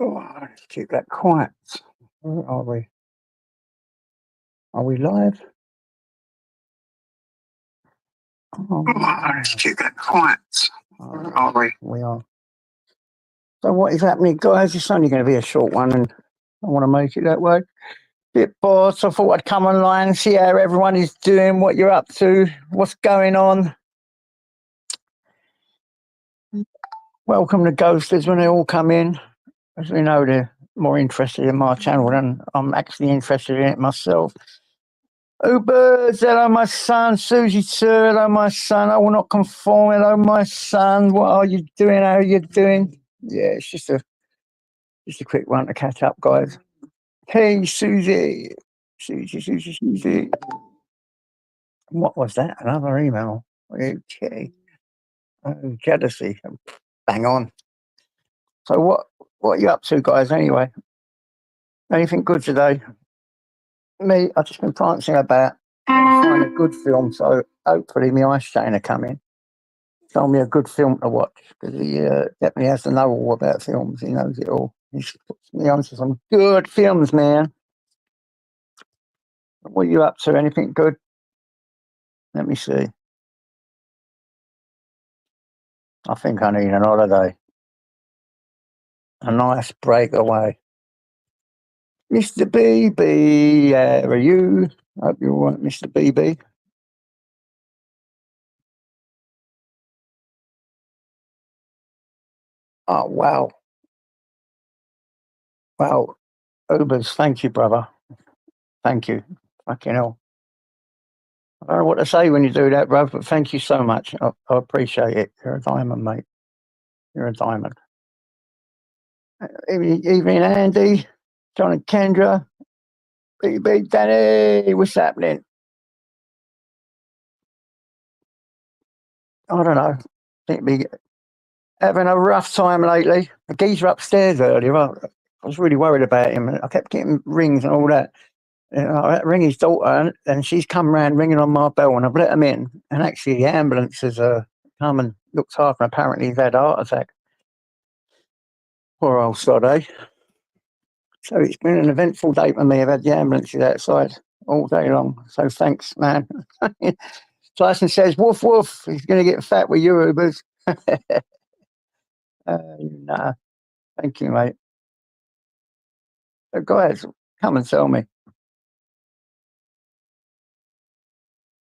Oh, let's keep that quiet. Where are we? Are we live? Oh, let's keep that quiet. Where are we? We are. So what is happening, guys? It's only going to be a short one, and I want to make it that way. Bit bored, so I thought I'd come online and see how everyone is doing, what you're up to, what's going on. Welcome to Ghosters when they all come in. As we know, they're more interested in my channel than I'm actually interested in it myself. Oh, birds, hello, my son. Susie, sir, hello, my son. I will not conform. Hello, my son. What are you doing? How are you doing? Yeah, it's just a quick one to catch up, guys. Hey, Susie. Susie. What was that? Another email. Okay. Oh, jealousy. Bang on. So what are you up to, guys, anyway? Anything good today? Me, I've just been prancing about trying to find a good film, so hopefully my eye strain will come in. Tell me a good film to watch, because he definitely has to know all about films. He knows it all. He puts me on to some good films, man. What are you up to? Anything good? Let me see. I think I need an holiday. A nice breakaway. Mr. BB, how are you? Hope you're all right, Mr. BB. Oh, wow. Wow. Ubers, thank you, brother. Thank you. Fucking hell. I don't know what to say when you do that, bro, but thank you so much. I appreciate it. You're a diamond, mate. You're a diamond. Evening, Andy, John and Kendra, BB, Danny, what's happening? I don't know. Think be having a rough time lately. The geezer upstairs earlier. I was really worried about him. I kept getting rings and all that. I ring his daughter, and she's come round ringing on my bell, and I've let him in. And actually, the ambulance has come and looked after him. Apparently, he's had a heart attack. Poor old sod, eh? So it's been an eventful day for me. I've had the ambulances outside all day long. So thanks, man. Tyson says, woof, woof. He's going to get fat with your Ubers. Nah, thank you, mate. So guys, come and tell me.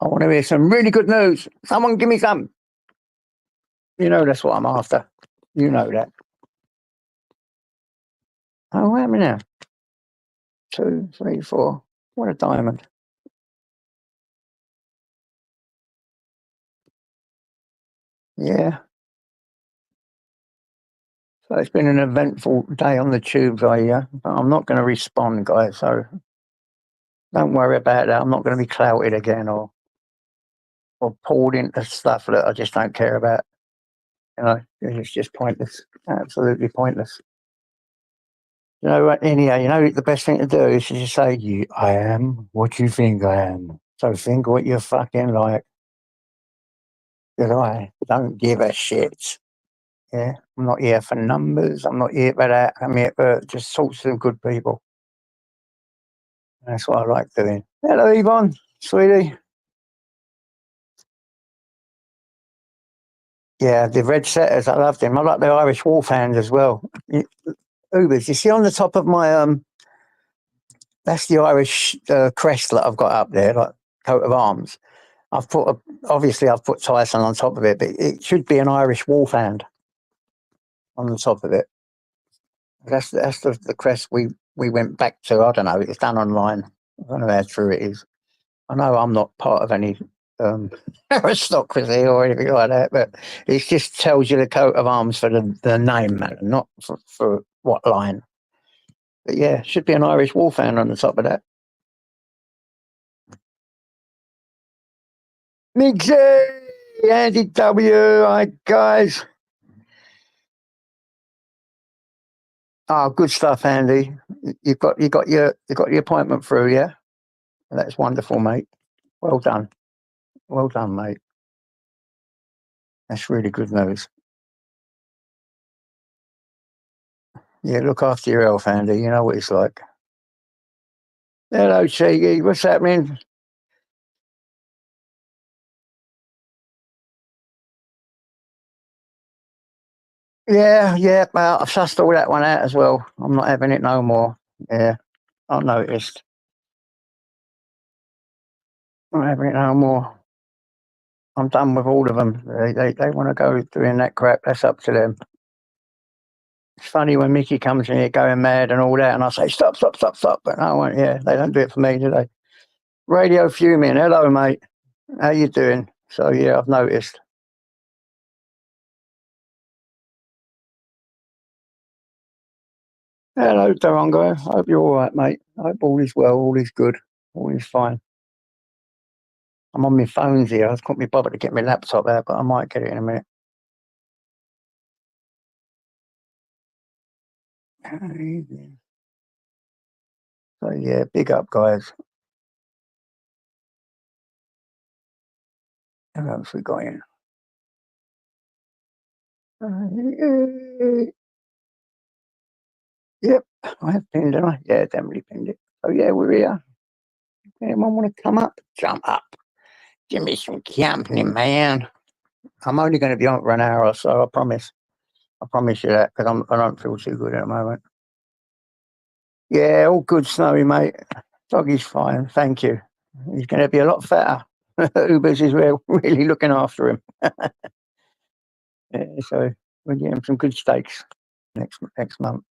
I want to hear some really good news. Someone give me some. You know that's what I'm after. You know that. Oh, what happened now? 2, 3, 4. What a diamond. Yeah. So it's been an eventful day on the tubes, but I'm not going to respond, guys. So don't worry about that. I'm not going to be clouted again or pulled into stuff that I just don't care about. You know, it's just pointless. Absolutely pointless. You know what? Anyhow, you know the best thing to do is to just say, I am what you think I am. So think what you're fucking like. Because I don't give a shit. Yeah, I'm not here for numbers. I'm not here for that. I'm here for just talk to some good people. That's what I like doing. Hello, Yvonne, sweetie. Yeah, the red setters, I love them. I like the Irish Wolfhounds as well. Ubers, you see on the top of my that's the Irish crest that I've got up there, like coat of arms. I've put Tyson on top of it, but it should be an Irish Wolfhound on the top of it. That's the crest we went back to. I don't know. It's done online. I don't know how true it is. I know I'm not part of any aristocracy or anything like that, but it just tells you the coat of arms for the name, man, not for what line. But yeah, should be an Irish Wolfhound on the top of that. Mixie, Andy W, hi guys. Oh, good stuff, Andy. You got your appointment through, yeah? That's wonderful, mate. Well done, mate. That's really good news. Yeah, look after your health, Andy. You know what it's like. Hello, Cheeky. What's happening? Yeah, well, I've sussed all that one out as well. I'm not having it no more. Yeah, I noticed. I'm not having it no more. I'm done with all of them. They want to go doing that crap. That's up to them. It's funny when Mickey comes in here going mad and all that, and I say, stop, stop, stop, stop. But no one, yeah, they don't do it for me, do they? Radio Fuming. Hello, mate. How you doing? So, yeah, I've noticed. Hello, Durango. Hope you're all right, mate. Hope all is well, all is good, all is fine. I'm on my phones here. I couldn't be bothered to get my laptop out, but I might get it in a minute. So, yeah, big up, guys. Who else we got in? Yep, I have pinned it. Yeah, definitely pinned it. So, yeah, we're here. Anyone want to come up? Jump up. Give me some company, man. I'm only going to be on for an hour or so, I promise. I promise you that, because I don't feel too good at the moment. Yeah, all good, Snowy, mate. Doggy's fine, thank you. He's going to be a lot fatter. Ubers is really looking after him. Yeah, so we'll get him some good steaks next month.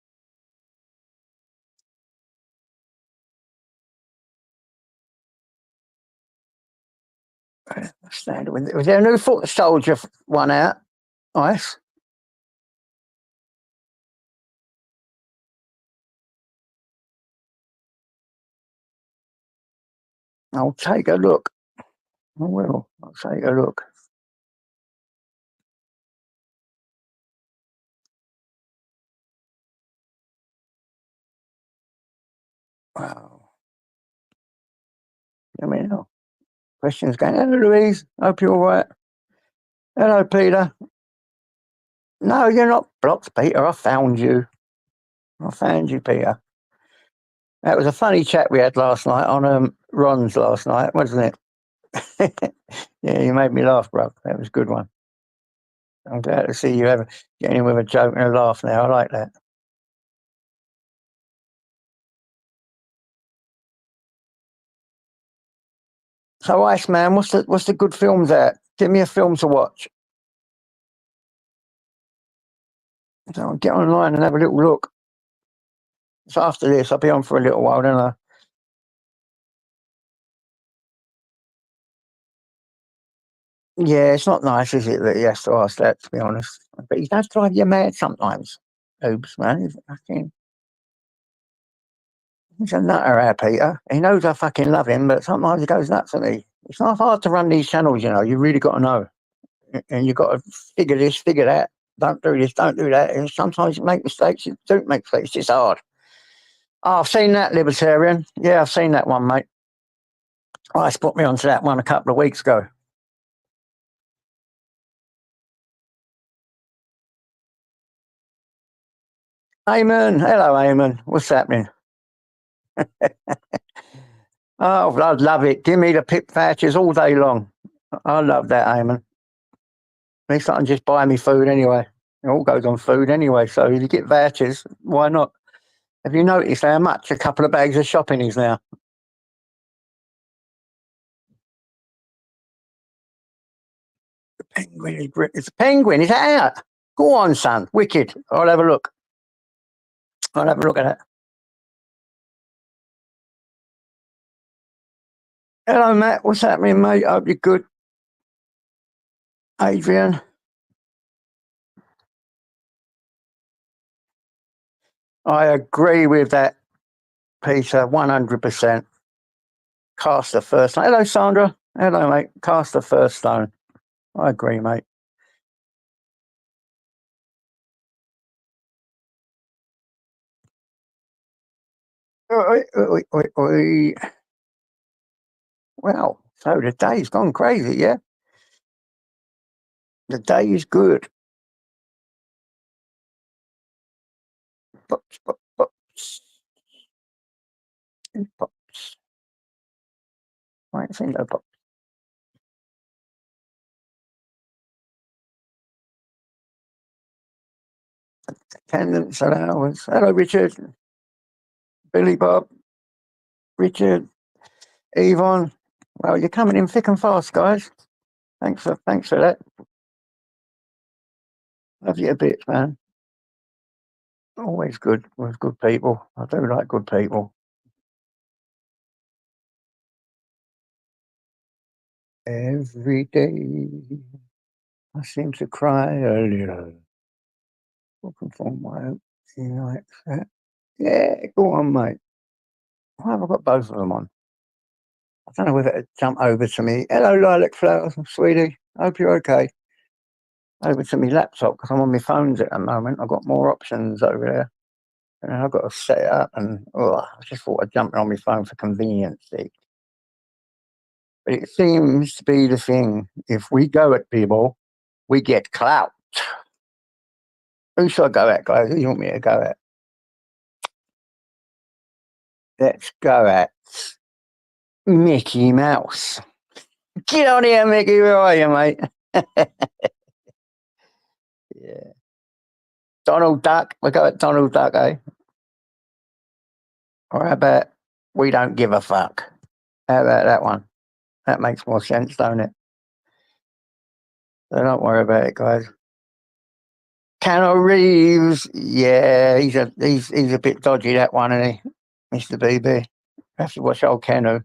Standard. Was there a new foot soldier one out? Nice. I'll take a look. I will. I'll take a look. Wow. I mean, questions going. Hello, Louise. Hope you're all right. Hello, Peter. No, you're not blocked, Peter. I found you. I found you, Peter. That was a funny chat we had last night on Ron's last night, wasn't it? Yeah, you made me laugh, bro. That was a good one. I'm glad to see you getting in with a joke and a laugh now. I like that. So, Iceman, what's the good films at? Give me a film to watch. So I'll get online and have a little look. So after this, I'll be on for a little while, don't I? Yeah, it's not nice, is it, that he has to ask that, to be honest. But he does drive you mad sometimes. Oops, man. He's a nutter, our Peter. He knows I fucking love him, but sometimes he goes nuts at me. It's not hard to run these channels, you know. You really got to know. And you've got to figure this, figure that. Don't do this, don't do that. And sometimes you make mistakes, you don't make mistakes. It's hard. Oh, I've seen that, Libertarian. Yeah, I've seen that one, mate. Ice put me onto that one a couple of weeks ago. Eamon, hello, Eamon. What's happening? Oh, I'd love it. Give me the pip vouchers all day long. I love that, Eamon. At least I can just buy me food anyway. It all goes on food anyway. So if you get vouchers, why not? Have you noticed how much a couple of bags of shopping is now? Penguin, it's a penguin. Is that out? Go on, son. Wicked. I'll have a look. I'll have a look at that. Hello, Matt. What's happening, mate? Hope you're good. Adrian. I agree with that, Peter. 100%. Cast the first stone. Hello, Sandra. Hello, mate. Cast the first stone. I agree, mate. Oi, oi, oi, oi. Well, so the day's gone crazy, yeah? The day is good. Pops, pops, pops. Pops. I ain't seen no pops. Attendance allowance. Hello, Richard. Billy Bob. Richard. Yvonne. Well, you're coming in thick and fast, guys. Thanks for that. Love you a bit, man. Always good with good people. I do like good people. Every day I seem to cry a little. Looking for my like that. Yeah, go on, mate. Why have I got both of them on? I don't know whether to jump over to me. Hello, Lilac Flower, sweetie. Hope you're okay. Over to my laptop because I'm on my phones at the moment. I've got more options over there. And I've got to set it up and I just thought I'd jump on my phone for convenience sake. But it seems to be the thing. If we go at people, we get clout. Who should I go at, guys? Who do you want me to go at? Let's go at Mickey Mouse. Get on here, Mickey. Where are you, mate? Yeah. Donald Duck. We'll go at Donald Duck, eh? Or how about we don't give a fuck? How about that one? That makes more sense, don't it? So don't worry about it, guys. Keanu Reeves. Yeah, he's a bit dodgy, that one, isn't he? Mr. BB. Have to watch old Keanu.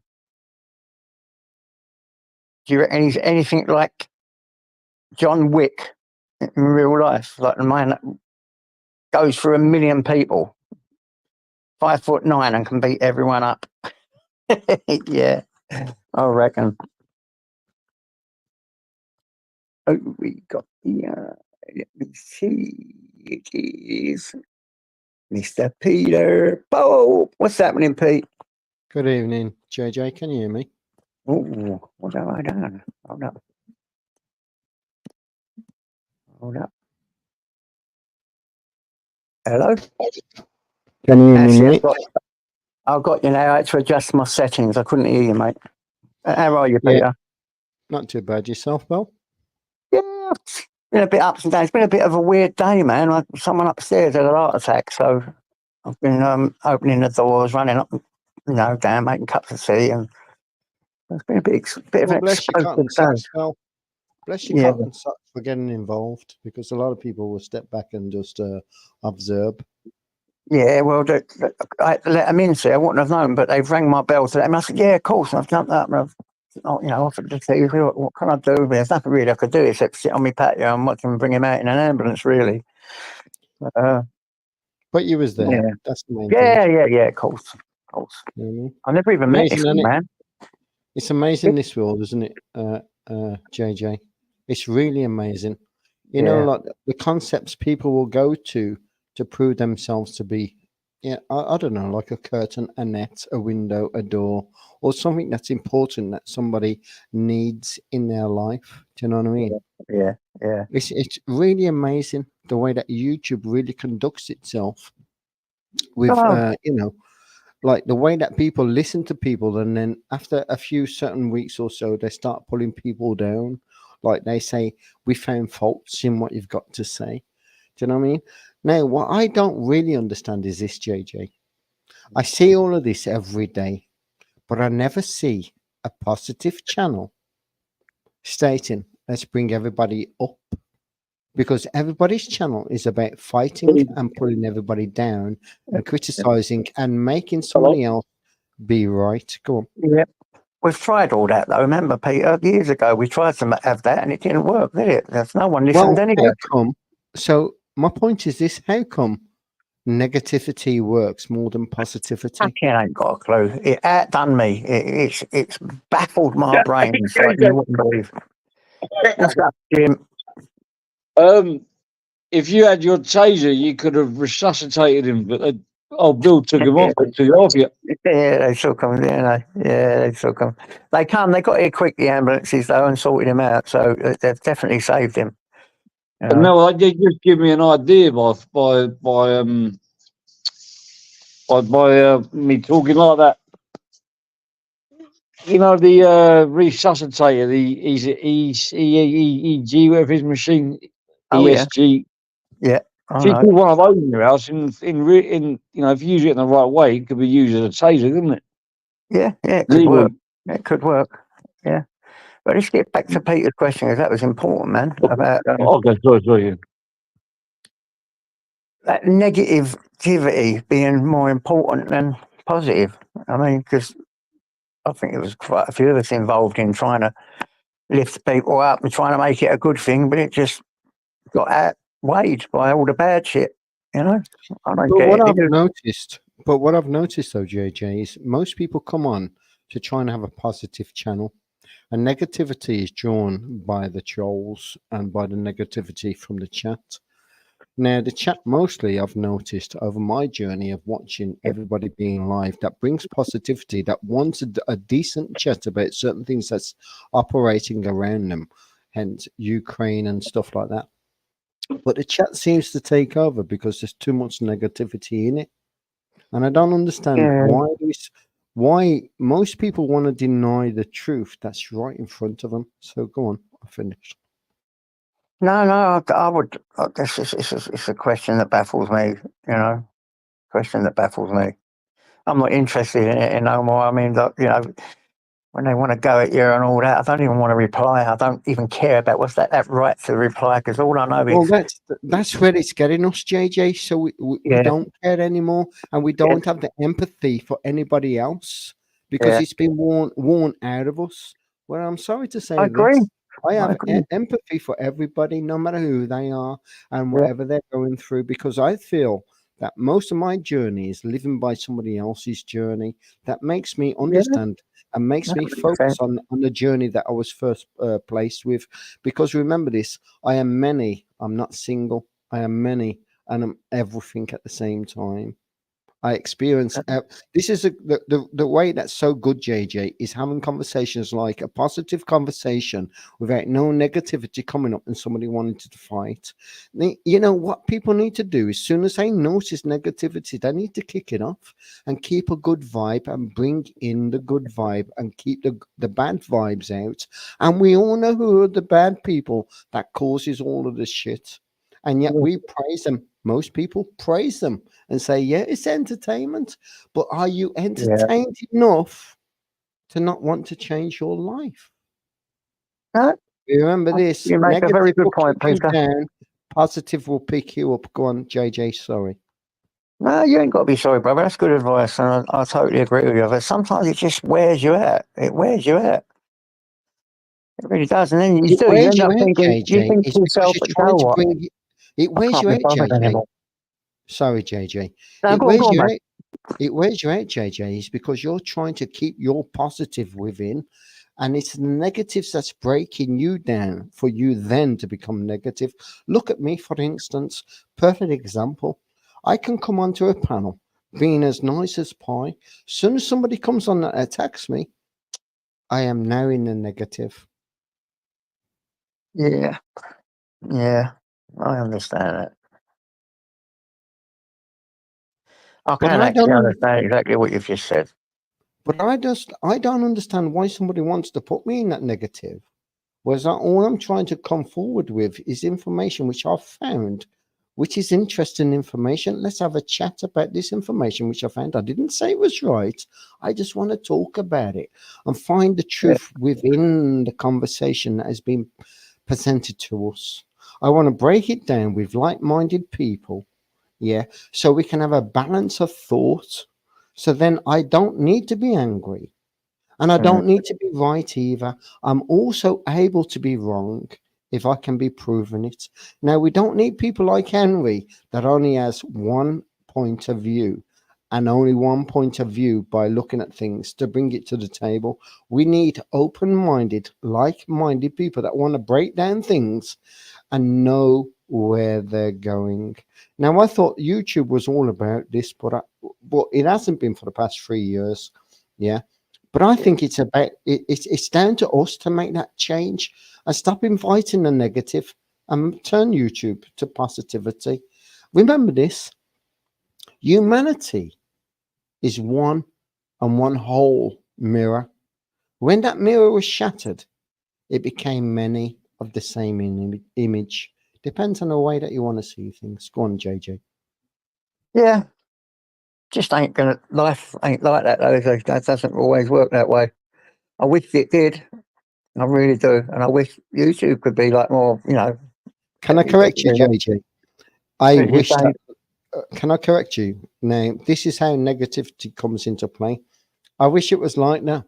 Do you reckon he's anything like John Wick in real life? Like the man that goes through 1 million people, 5'9" and can beat everyone up. Yeah, I reckon. Oh, we got the, let me see, it is Mr. Peter Pope. What's happening, Pete? Good evening, JJ. Can you hear me? Oh, what have I done? Hold up. Hello? Can you hear me, Actually, mate? I've got you now. I had to adjust my settings. I couldn't hear you, mate. How are you, Yeah. Peter? Not too bad. Yourself, Bill? Yeah, it's been a bit ups and downs. It's been a bit of a weird day, man. Someone upstairs had a heart attack, so I've been opening the doors, running up, down, making cups of tea, and it's been a bit of Well, an bless your cotton explosive day. socks, Bill. Bless your Yeah. cotton socks for getting involved, because a lot of people will step back and just observe. Yeah, well, I had to let them in, see. I wouldn't have known, but they've rang my bell to them. I said, yeah, of course. And I've jumped up and I've, offered to see what can I do? There's nothing really I could do except sit on my patio and watch them bring him out in an ambulance, really. But you was there. Yeah. That's the main Yeah, of course. thing. You know what I mean? I never even met this Amazing, isn't it? man. It's amazing, this world, isn't it, JJ? It's really amazing. You know, like the concepts people will go to prove themselves to be, I don't know, like a curtain, a net, a window, a door, or something that's important that somebody needs in their life. Do you know what I mean? Yeah. It's really amazing the way that YouTube really conducts itself with, like the way that people listen to people, and then after a few certain weeks or so, they start pulling people down. Like they say, we found faults in what you've got to say. Do you know what I mean? Now, what I don't really understand is this, JJ. I see all of this every day, but I never see a positive channel stating, let's bring everybody up. Because everybody's channel is about fighting and pulling everybody down and criticizing and making somebody else be right. Go on. Yeah. We've tried all that, though. Remember, Peter, years ago, we tried to have that and it didn't work, did it? There's no one listened anyway. How come? So, my point is this: how come negativity works more than positivity? I ain't got a clue. It outdone me. It's baffled my brain. Like you wouldn't believe. What's up, Jim? If you had your taser, you could have resuscitated him, but Bill took him off. Took it off you. Yeah, they took him, didn't they? Yeah, they took him. They got here quick, the ambulances, though, and sorted him out. So they've definitely saved him. You But know? no, I did just give me an idea by me talking like that. You know, the resuscitator, the EEG, whatever his machine, Oh yeah, ESG. yeah. I If you know. put one of those in your house, in you know, if you use it in the right way, it could be used as a taser, couldn't it? Yeah, yeah. It could work. Legally. It could work. Yeah. But let's get back to Peter's question, because that was important, man. About Okay, sorry. that negativity being more important than positive. I mean, because I think it was quite a few of us involved in trying to lift people up and trying to make it a good thing, but it just got outweighed by all the bad shit. You know, I don't But get what it. I've noticed, but what I've noticed though, JJ, is most people come on to try and have a positive channel. And negativity is drawn by the trolls and by the negativity from the chat. Now, the chat mostly I've noticed over my journey of watching everybody being live that brings positivity, that wants a decent chat about certain things that's operating around them, hence Ukraine and stuff like that. But the chat seems to take over because there's too much negativity in it. And I don't understand Yeah. why most people want to deny the truth that's right in front of them. So go on, I finished. No, I would. It's a question that baffles me. You know, question that baffles me. I'm not interested in it no more. I mean, you know, when they want to go at you and all that, I don't even want to reply. I don't even care about what's that right to reply, because all I know Well, is that's where it's getting us, JJ. So we yeah, don't care anymore, and we yeah, don't have the empathy for anybody else because yeah. it's been worn out of us. Well, I'm sorry to I say agree. this. I I have agree. empathy for everybody, no matter who they are and Yeah, whatever they're going through, because I feel that most of my journey is living by somebody else's journey. That makes me yeah. understand and makes me 100%. focus on the journey that I was first placed with. Because remember this, I am many. I'm not single. I am many, and I'm everything at the same time. I experience this is the way that's so good, JJ, is having conversations like a positive conversation without no negativity coming up and somebody wanting to fight. You know what people need to do, as soon as they notice negativity, they need to kick it off and keep a good vibe and bring in the good vibe and keep the bad vibes out. And we all know who are the bad people that causes all of this shit. And yet we praise them. Most people praise them and say, yeah, it's entertainment. But are you Yeah. entertained enough to not want to change your life? No, Remember this, you make a very negative good will point, kick you Peter. down, positive will pick you up. Go on, JJ, sorry. No, you ain't got to be sorry, brother. That's good advice, and I totally agree with you. But sometimes it just wears you out. It wears you out. It really does. And then you It do. You wears end you up out, thinking, you JJ. think It's to because yourself, you're you trying know to what? bring it I wears can't you be out, bothered JJ. anymore. Sorry, JJ. No, It go wears on, you mate. out. It wears you out, JJ, is because you're trying to keep your positive within, and it's the negatives that's breaking you down for you then to become negative. Look at me, for instance, perfect example. I can come onto a panel being as nice as pie. Soon as somebody comes on that attacks me, I am now in the negative. Yeah, yeah. I understand that. I But can I actually don't understand exactly what you've just said. but I don't understand why somebody wants to put me in that negative. Whereas all I'm trying to come forward with is information which I've found, which is interesting information. Let's have a chat about this information which I found. I didn't say it was right. I just want to talk about it and find the Yeah, truth within the conversation that has been presented to us. I want to break it down with like-minded people, yeah, so we can have a balance of thought. So then I don't need to be angry. And I mm, don't need to be right either. I'm also able to be wrong if I can be proven it. Now, we don't need people like Henry that only has one point of view and only one point of view by looking at things to bring it to the table. We need open minded, like minded people that want to break down things and know where they're going. Now, I thought YouTube was all about this, but it hasn't been for the past 3 years. Yeah. But I think it's about it's down to us to make that change and stop inviting the negative and turn YouTube to positivity. Remember this: humanity is one and one whole mirror. When that mirror was shattered, it became many of the same image. Depends on the way that you want to see things. Go on, JJ. Yeah, just ain't gonna. Life ain't like that though. That doesn't always work that way. I wish it did. I really do, and I wish YouTube could be like more. Can I correct you, JJ? I As you wish say, that. Can I correct you? Now, this is how negativity comes into play. I wish it was like that,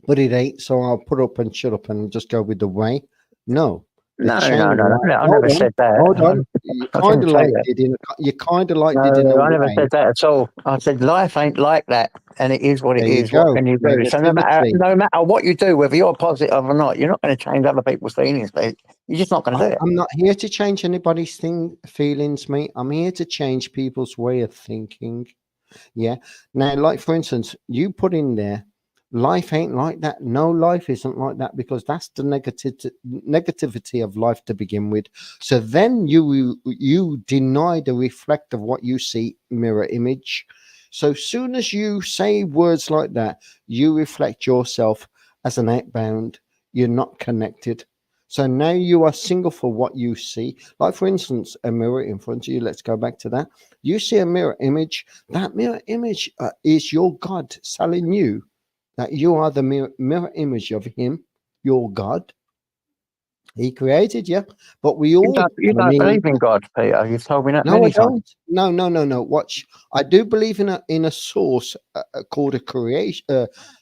but it ain't. So I'll put up and shut up and just go with the way. No, the no, chain no, of no, no, life. no. I Hold never on, said that. hold on. You I kind didn't of say like that. did in. You kind of like did in a No, I never way. said that at all. I said life ain't like that, and it is what it There you is. What go. can you do? So Negativity. no matter what you do, whether you're positive or not, you're not going to change other people's feelings. But you're just not going to do it. I'm not here to change anybody's feelings, mate. I'm here to change people's way of thinking. Yeah. Now, like for instance, you put in there, life ain't like that. No, life isn't like that because that's the negativity of life to begin with. So then you deny the reflect of what you see, mirror image. So soon as you say words like that, you reflect yourself as an outbound. You're not connected. So now you are single for what you see. Like for instance, a mirror in front of you. Let's go back to that. You see a mirror image. That mirror image is your God telling you that you are the mirror image of Him, your God. He created you, but we all, You I don't mean, believe in God, Peter. You've told me that no, I many times. don't. No, no, no, no. Watch. I do believe in a source called a creation.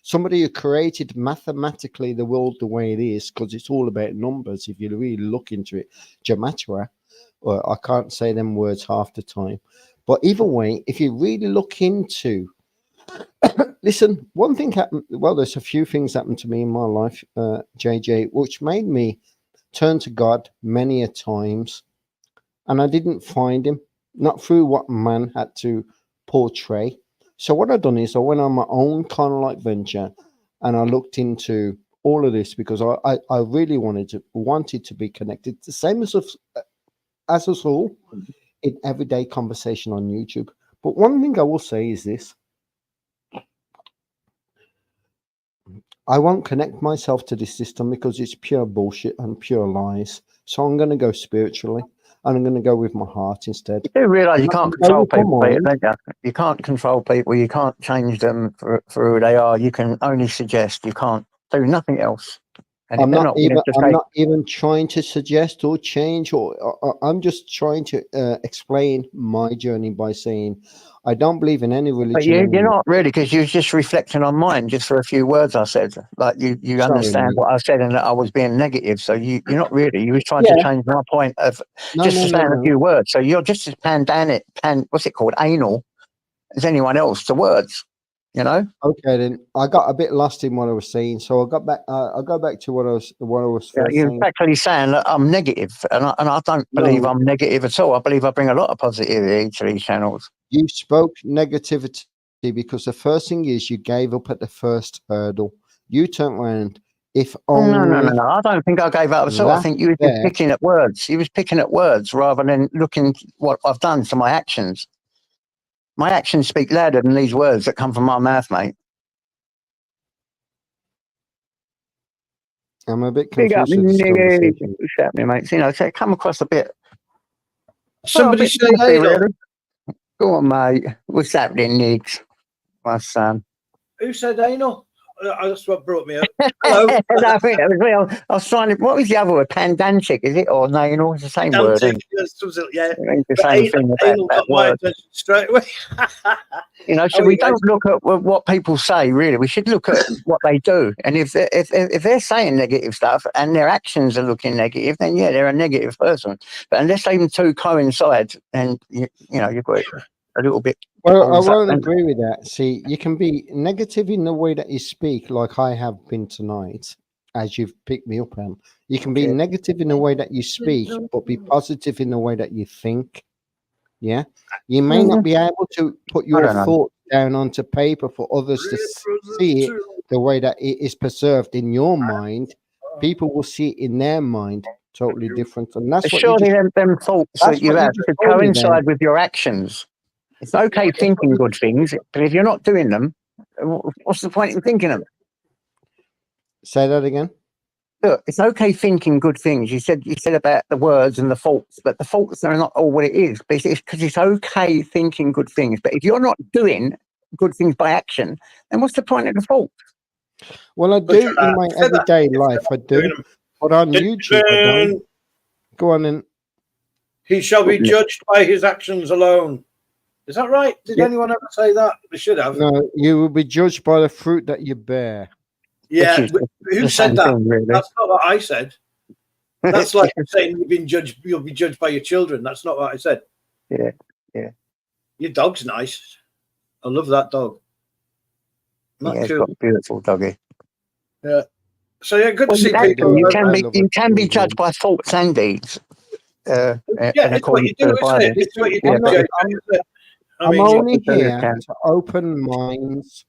Somebody who created mathematically the world the way it is, because it's all about numbers. If you really look into it, gematria. Or I can't say them words half the time. But either way, if you really look into, listen, one thing happened. Well, there's a few things happened to me in my life, JJ, which made me turn to God many a times, and I didn't find Him, not through what man had to portray. So what I done is I went on my own kind of like venture, and I looked into all of this because I really wanted to be connected, the same as us all in everyday conversation on YouTube. But one thing I will say is this: I won't connect myself to this system because it's pure bullshit and pure lies. So I'm going to go spiritually, and I'm going to go with my heart instead. You do realise I'm you not can't going to go control with my people, Peter, mind. don't you? You can't control people. You can't change them for who they are. You can only suggest. You can't do nothing else. And if they're not willing to I'm say, not even trying to suggest or change, or I'm just trying to explain my journey by saying I don't believe in any but religion you're anymore. not really, because you're just reflecting on mine just for a few words I said. Like you Sorry, understand mate. what I said and that I was being negative. So you're not really. You was trying to Yeah. change my point of No, just no, to no, saying a no. few words. So you're just as what's it called, anal as anyone else to words. You know. Okay, then I got a bit lost in what I was saying, so I got back. I'll go back to what I was Yeah, first you're saying. actually saying that I'm negative, and I don't believe No, I'm negative at all. I believe I bring a lot of positivity to these channels. you spoke negativity because the first thing is you gave up at the first hurdle. You turned around. If No, no, no, only no. I don't think I gave up at all. I that think you were just there. picking at words. You was picking at words rather than looking what I've done to my actions. My actions speak louder than these words that come from my mouth, mate. I'm a bit Big up, confused with this nigga. conversation. What's happening, mate? You know, so it come across a bit, a Somebody bit say nasty, Adolf. really. Go on, mate. What's happening, Niggs? My son. Who said anal? That's what brought me up. Hello. No, I think that was me. I was trying to. What was the other word? Pandantic, is it? Or no, you know, it's the same word. Pedantic. Isn't Yeah. it? It's the But same thing about anal that got my word. attention straight away. You know, How so are we you guys? don't look at what people say. Really, we should look at what they do. And if they're saying negative stuff and their actions are looking negative, then yeah, they're a negative person. But unless they two coincide, then you know you've got a little bit. Well, I balls up, won't don't you? agree with that. See, you can be negative in the way that you speak, like I have been tonight, as you've picked me up on. You can be Okay. negative in the way that you speak, but be positive in the way that you think. Yeah. You may not be able to put I your don't know. thoughts down onto paper for others to see it the way that it is preserved in your mind. People will see it in their mind totally different. And that's what Surely them thoughts that's that you what you have just should told me coincide with your actions. It's okay thinking good things, but if you're not doing them, what's the point in thinking them? Say that again. Look, it's okay thinking good things. You said about the words and the faults, but the faults are not all what it is. But it's because it's okay thinking good things. But if you're not doing good things by action, then what's the point of the fault? Well, I do in my everyday life. I do, but on YouTube, I don't. Go on in. He shall be judged by his actions alone. Is that right? Did anyone ever say that? They should have. No, you will be judged by the fruit that you bear. Yeah, who said that? Thing, really. That's not what I said. That's like saying you'll be judged by your children. That's not what I said. Yeah. Your dog's nice. I love that dog. It's got a beautiful doggy. Yeah. So yeah, good to see people. people. You can be judged by thoughts and deeds. Yeah, it's what you do, isn't it? It's what you do. I'm only here to open minds.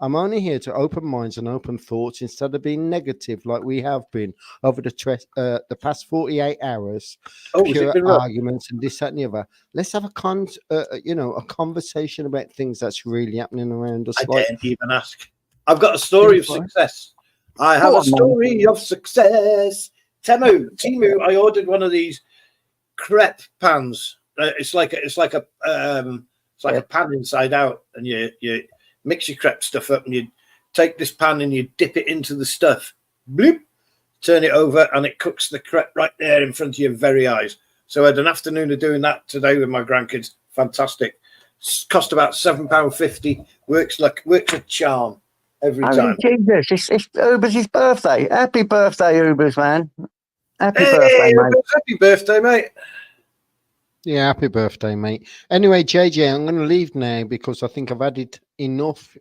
I'm only here to open minds and open thoughts instead of being negative like we have been over the past 48 hours. Pure arguments and this, that, and the other. Let's have a conversation about things that's really happening around us. I didn't even ask. I've got a story of success. I have a story of success. Timu, I ordered one of these crepe pans. It's like a pan inside out, and you mix your crepe stuff up, and you take this pan and you dip it into the stuff. Bloop, turn it over, and it cooks the crepe right there in front of your very eyes. So I had an afternoon of doing that today with my grandkids. Fantastic. Cost about £7.50. Works a charm every time. Jesus, it's Uber's birthday. Happy birthday, Uber's man. Happy birthday, mate. Happy birthday, mate. Yeah, happy birthday, mate. Anyway, JJ, I'm going to leave now because I think I've added enough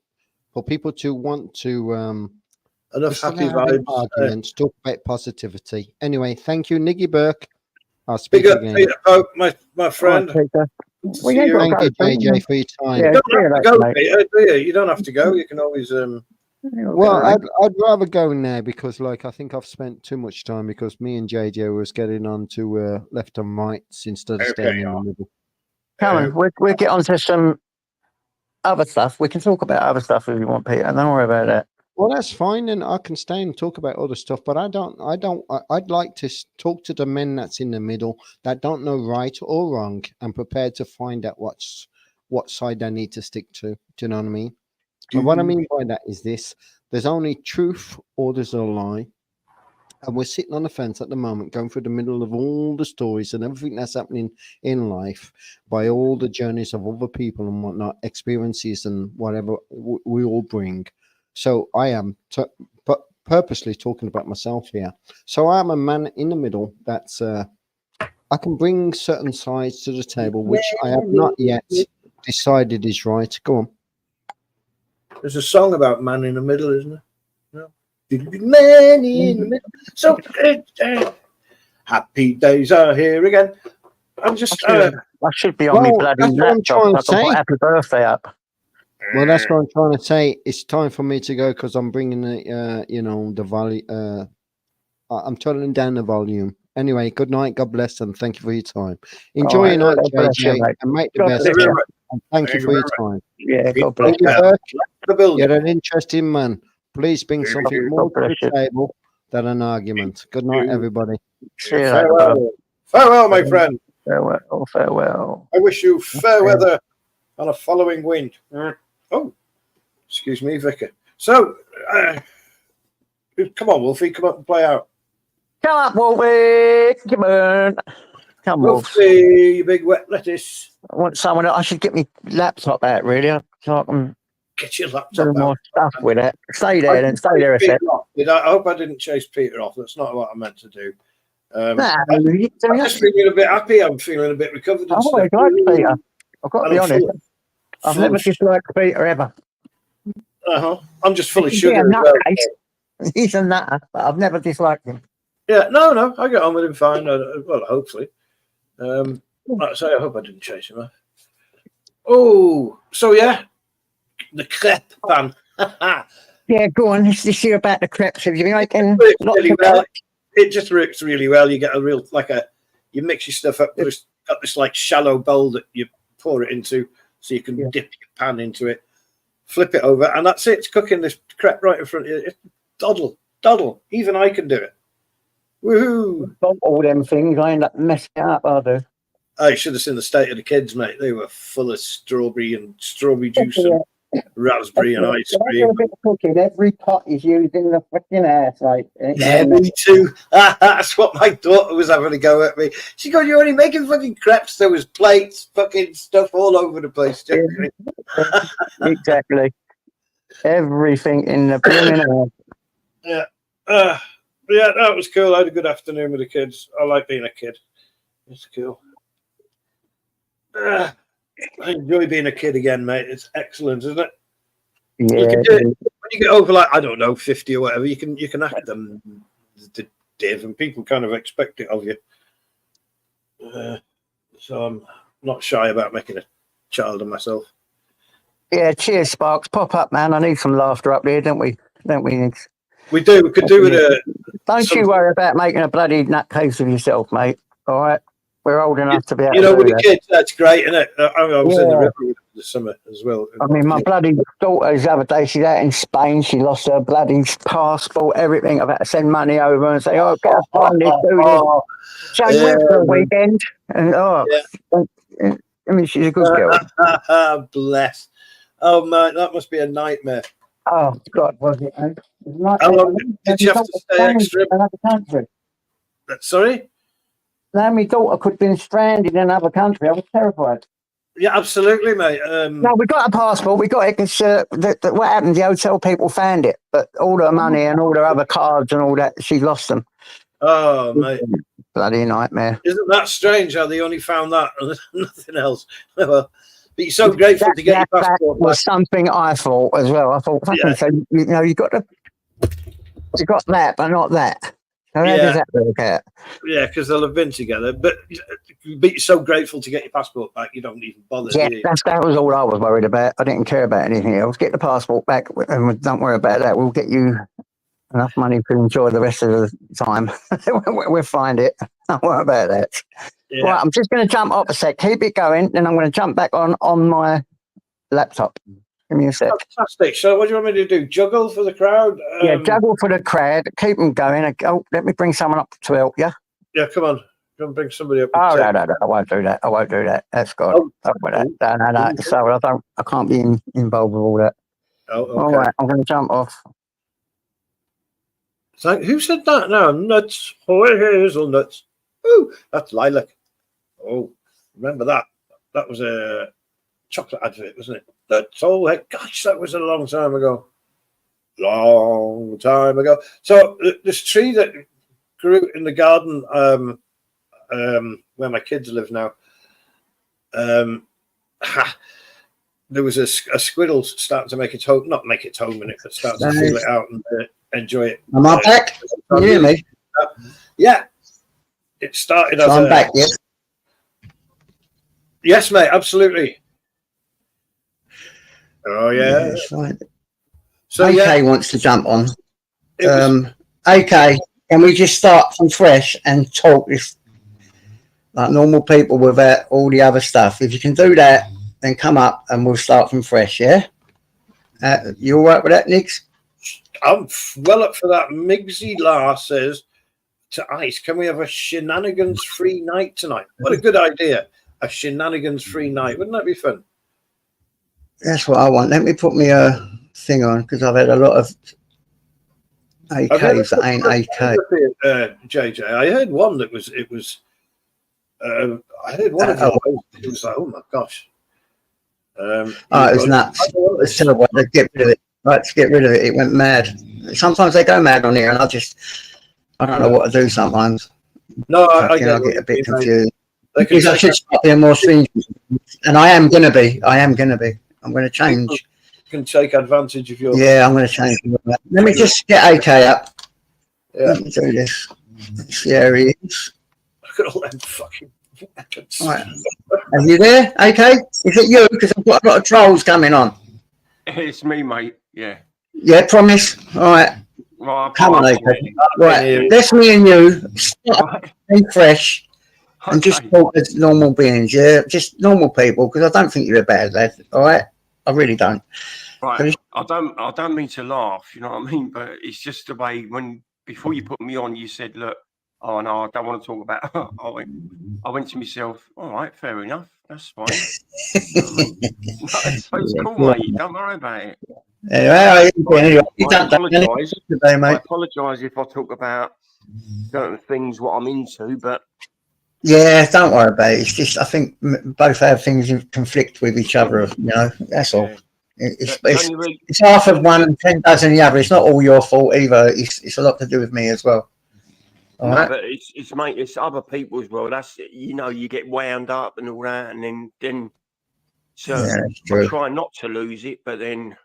for people to want to enough happy vibes, arguments, talk about positivity. Anyway, thank you, Niggy Burke. I'll speak Big up, again. Peter Pope, my friend. Thank you, JJ, for your time. You don't have to go, Peter, do you? You don't have to go. You can always. Well, I'd rather go now because, I think I've spent too much time because me and JJ was getting on to left and rights instead of staying in the middle. Come on, we'll get on to some other stuff. We can talk about other stuff if you want, Peter. Don't worry about that. Well, that's fine, and I can stay and talk about other stuff. But I'd like to talk to the men that's in the middle that don't know right or wrong and prepared to find out what side they need to stick to. Do you know what I mean? And what I mean by that is this: there's only truth or there's a lie. And we're sitting on the fence at the moment, going through the middle of all the stories and everything that's happening in life by all the journeys of other people and whatnot, experiences and whatever we all bring. So I am purposely talking about myself here. So I am a man in the middle that's I can bring certain sides to the table, which I have not yet decided is right. Go on. There's a song about man in the middle, isn't there? No. Man in the middle. So happy days are here again. I'm just. I should be on my bloody laptop. I've got happy birthday up. Well, that's what I'm trying to say. It's time for me to go because I'm bringing the volume. I'm turning down the volume. Anyway, good night. God bless and thank you for your time. Enjoy your night, JJ, and make the best. And thank you for your time. Yeah, God bless you. You're an interesting man. Please bring something more to the table than an argument. Good night, everybody. Farewell, my friend. Farewell. I wish you fair weather on a following wind. Oh, excuse me, Vicar. So, come on, Wolfie, come up and play out. Come up, Wolfie. Come on. Come on, Wolfie, you big wet lettuce. I want someone. I should get my laptop out, really, so I can get your laptop do more stuff with it. Stay there, then. Stay there a sec. I hope I didn't chase Peter off. That's not what I meant to do. I'm just feeling a bit happy. I'm feeling a bit recovered. I always liked Peter. I've got to be honest. I've never disliked Peter ever. I'm just full of sugar. He's a nutter, but I've never disliked him. Yeah, no, I get on with him fine. Well, hopefully. Like I say, I hope I didn't chase him off. Oh, so yeah, the crepe pan. Yeah, go on. Let's hear about the crepes. Have you been making lots of it just works really well. You get a real you mix your stuff up. It's got this like shallow bowl that you pour it into, so you can dip your pan into it, flip it over, and that's it. It's cooking this crepe right in front of you. It's doddle. Even I can do it. Woohoo! All them things, I end up messing it up, I do. I should have seen the state of the kids, mate. They were full of strawberry juice and raspberry and ice cream. A bit of cooking. Every pot is used in the fucking house, mate. Yeah, me too. That's what my daughter was having to go at me. She goes, "You're only making fucking crepes." There was plates, fucking stuff all over the place. Exactly. Everything in the blooming house. Yeah. Yeah, that was cool. I had a good afternoon with the kids. I like being a kid. It's cool. I enjoy being a kid again, mate. It's excellent, isn't it? Yeah. You can do it. When you get over, like, I don't know, 50 or whatever, you can act them, Dave, and people kind of expect it of you. So I'm not shy about making a child of myself. Yeah, cheers, Sparks. Pop up, man. I need some laughter up there, don't we? We do. We could do with a. Don't you worry about making a bloody nutcase of yourself, mate. All right? We're old enough to be able to do with that. the kids, that's great, isn't it? I was in the river this summer as well. I mean, my bloody daughter the other day, she's out in Spain. She lost her bloody passport, everything. I've had to send money over and say, "Oh, go find this, do this." So I went for a weekend, and I mean, she's a good girl. Bless. Oh man, that must be a nightmare. Oh God, was it? How long did you have to stay extra? Another country. Sorry? Now my daughter could have been stranded in another country. I was terrified. Yeah, absolutely, mate. No, we got a passport. We got it because what happened? The hotel people found it, but all her money and all her other cards and all that, she lost them. Oh, mate. Bloody nightmare. Isn't that strange how they only found that and nothing else? Well, but you're so grateful to get your passport back. Was something I thought as well. I thought, so, you got that, but not that. How does that work out? Yeah, because they'll have been together. But you're so grateful to get your passport back, you don't even bother. Yeah, that was all I was worried about. I didn't care about anything else. Get the passport back, and don't worry about that. We'll get you enough money to enjoy the rest of the time. We'll find it. Don't worry about that. Yeah. Right, I'm just going to jump up a sec. Keep it going, then I'm going to jump back on my laptop. Give me a sec. Fantastic. So what do you want me to do? Juggle for the crowd? Yeah, juggle for the crowd. Keep them going. Oh, let me bring someone up to help you. Yeah, come on. Come bring somebody up. Oh, no. I won't do that. That's God. No. So I can't be involved with all that. Oh, okay. All right, I'm going to jump off. So, who said that now? Nuts. Oh, hazelnuts. Ooh, that's lilac. Oh, remember that? That was a chocolate advert, wasn't it? That's all. Gosh, that was a long time ago. So this tree that grew in the garden where my kids live now, there was a squirrel starting to make its home, not make its home in it, but start to feel it out and enjoy it. Am I back? Can you hear me? Yeah. It started as I'm back, yes? Yes, mate, absolutely. Oh, yeah. That's right. So, AK wants to jump on. AK, can we just start from fresh and talk this like normal people without all the other stuff? If you can do that, then come up and we'll start from fresh, yeah? You all right with that, Nix? I'm well up for that. Migsy La says to Ice, can we have a shenanigans-free night tonight? What a good idea. A shenanigans-free night. Wouldn't that be fun? That's what I want. Let me put me a thing on because I've had a lot of AKs that ain't AK. JJ, I heard one that was, I heard one of them. It was like, oh my gosh. It was nuts. It's terrible. Let's get rid of it. Let's get rid of it. It went mad. Sometimes they go mad on here and I don't know what to do sometimes. No, I get a bit confused. Because I should start being more stringent. And I am going to be. I'm going to change. You can take advantage of your... Yeah, I'm going to change. Let me just get AK up. Yeah. Let me do this. There he is. Look at all them fucking weapons. Right. Are you there, AK? Is it you? Because I've got a lot of trolls coming on. It's me, mate. Yeah. Yeah, promise. All right. Right, Come on, I've Nathan. got it. Right, let's me and you start Right. being fresh and just Okay. talk as normal beings, yeah? Just normal people, because I don't think you're a bad lad, all right? I really don't. Right. I don't mean to laugh, you know what I mean? But it's just the way before you put me on, you said, look, oh no, I don't want to talk about I went to myself, all right, fair enough. That's fine. You know what I mean? No, so it's cool, mate. Don't worry about it. Anyway, you I don't done anything apologise. today, I mate. apologise if I talk about certain things what I'm into, but Yeah, don't worry about it. It's just, I think both our things conflict with each other, you know, that's all. yeah. It's, The only re- it's half of one and 10 dozen the other. It's not all your fault either. It's a lot to do with me as well. All no, right? but it's mate, it's other people as well. That's you get wound up and all that, and then so Yeah, that's I true. try not to lose it, but then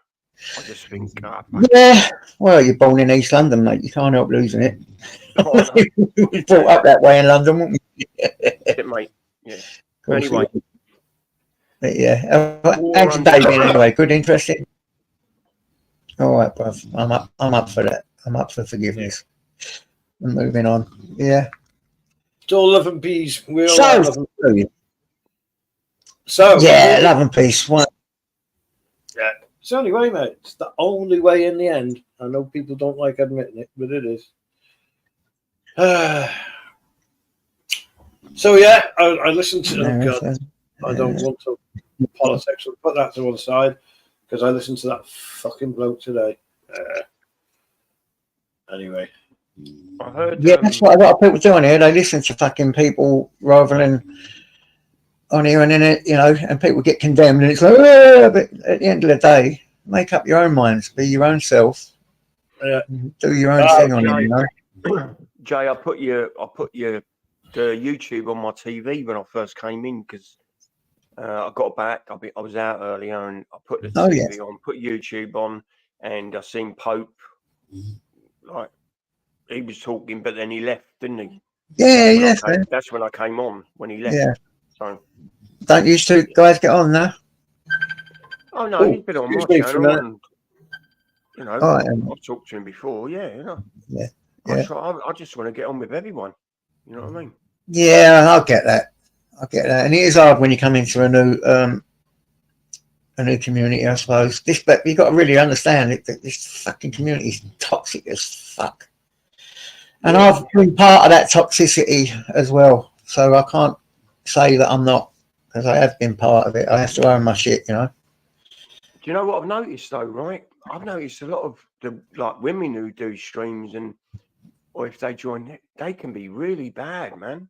I just think, Yeah, well, you're born in East London, mate. You can't help losing it. We were brought up that way in London, weren't we? mate. Yeah. Of course Anyway, we did. But yeah, War how's your day under- been anyway? Good, interesting. All right, bruv. I'm up for that. I'm up for forgiveness. I'm moving on. Yeah. It's all love and peace. We all So, like love and peace. So yeah, love and peace. What? yeah, it's the only way, mate. It's the only way in the end. I know people don't like admitting it, but it is. So yeah, I listened to. Oh God, I don't want to politics. I'll put that to one side because I listened to that fucking bloke today. Anyway, I heard. Yeah, that's what a lot of people do on here. They listen to fucking people rather than on here, and then it, you know, and people get condemned, and it's like, oh, but at the end of the day, make up your own minds, be your own self, do your own thing on it, you know. Jay, I put your the YouTube on my TV when I first came in because I got back. I was out earlier and I put the TV on, put YouTube on, and I seen Pope. Like he was talking, but then he left, didn't he? Yeah, That's when I came on when he left. Yeah. So don't you two guys get on now? oh no, he's been on my channel, and you know, I've talked to him before. Yeah, you know. Yeah. I just want to get on with everyone. You know what I mean? Yeah, I'll get that. And it is hard when you come into a new community, I suppose. But you got to really understand it, that this fucking community is toxic as fuck. And I've been part of that toxicity as well. So I can't say that I'm not, because I have been part of it. I have to own my shit, you know. Do you know what I've noticed though, right? I've noticed a lot of the like women who do streams or if they join it, they can be really bad, man.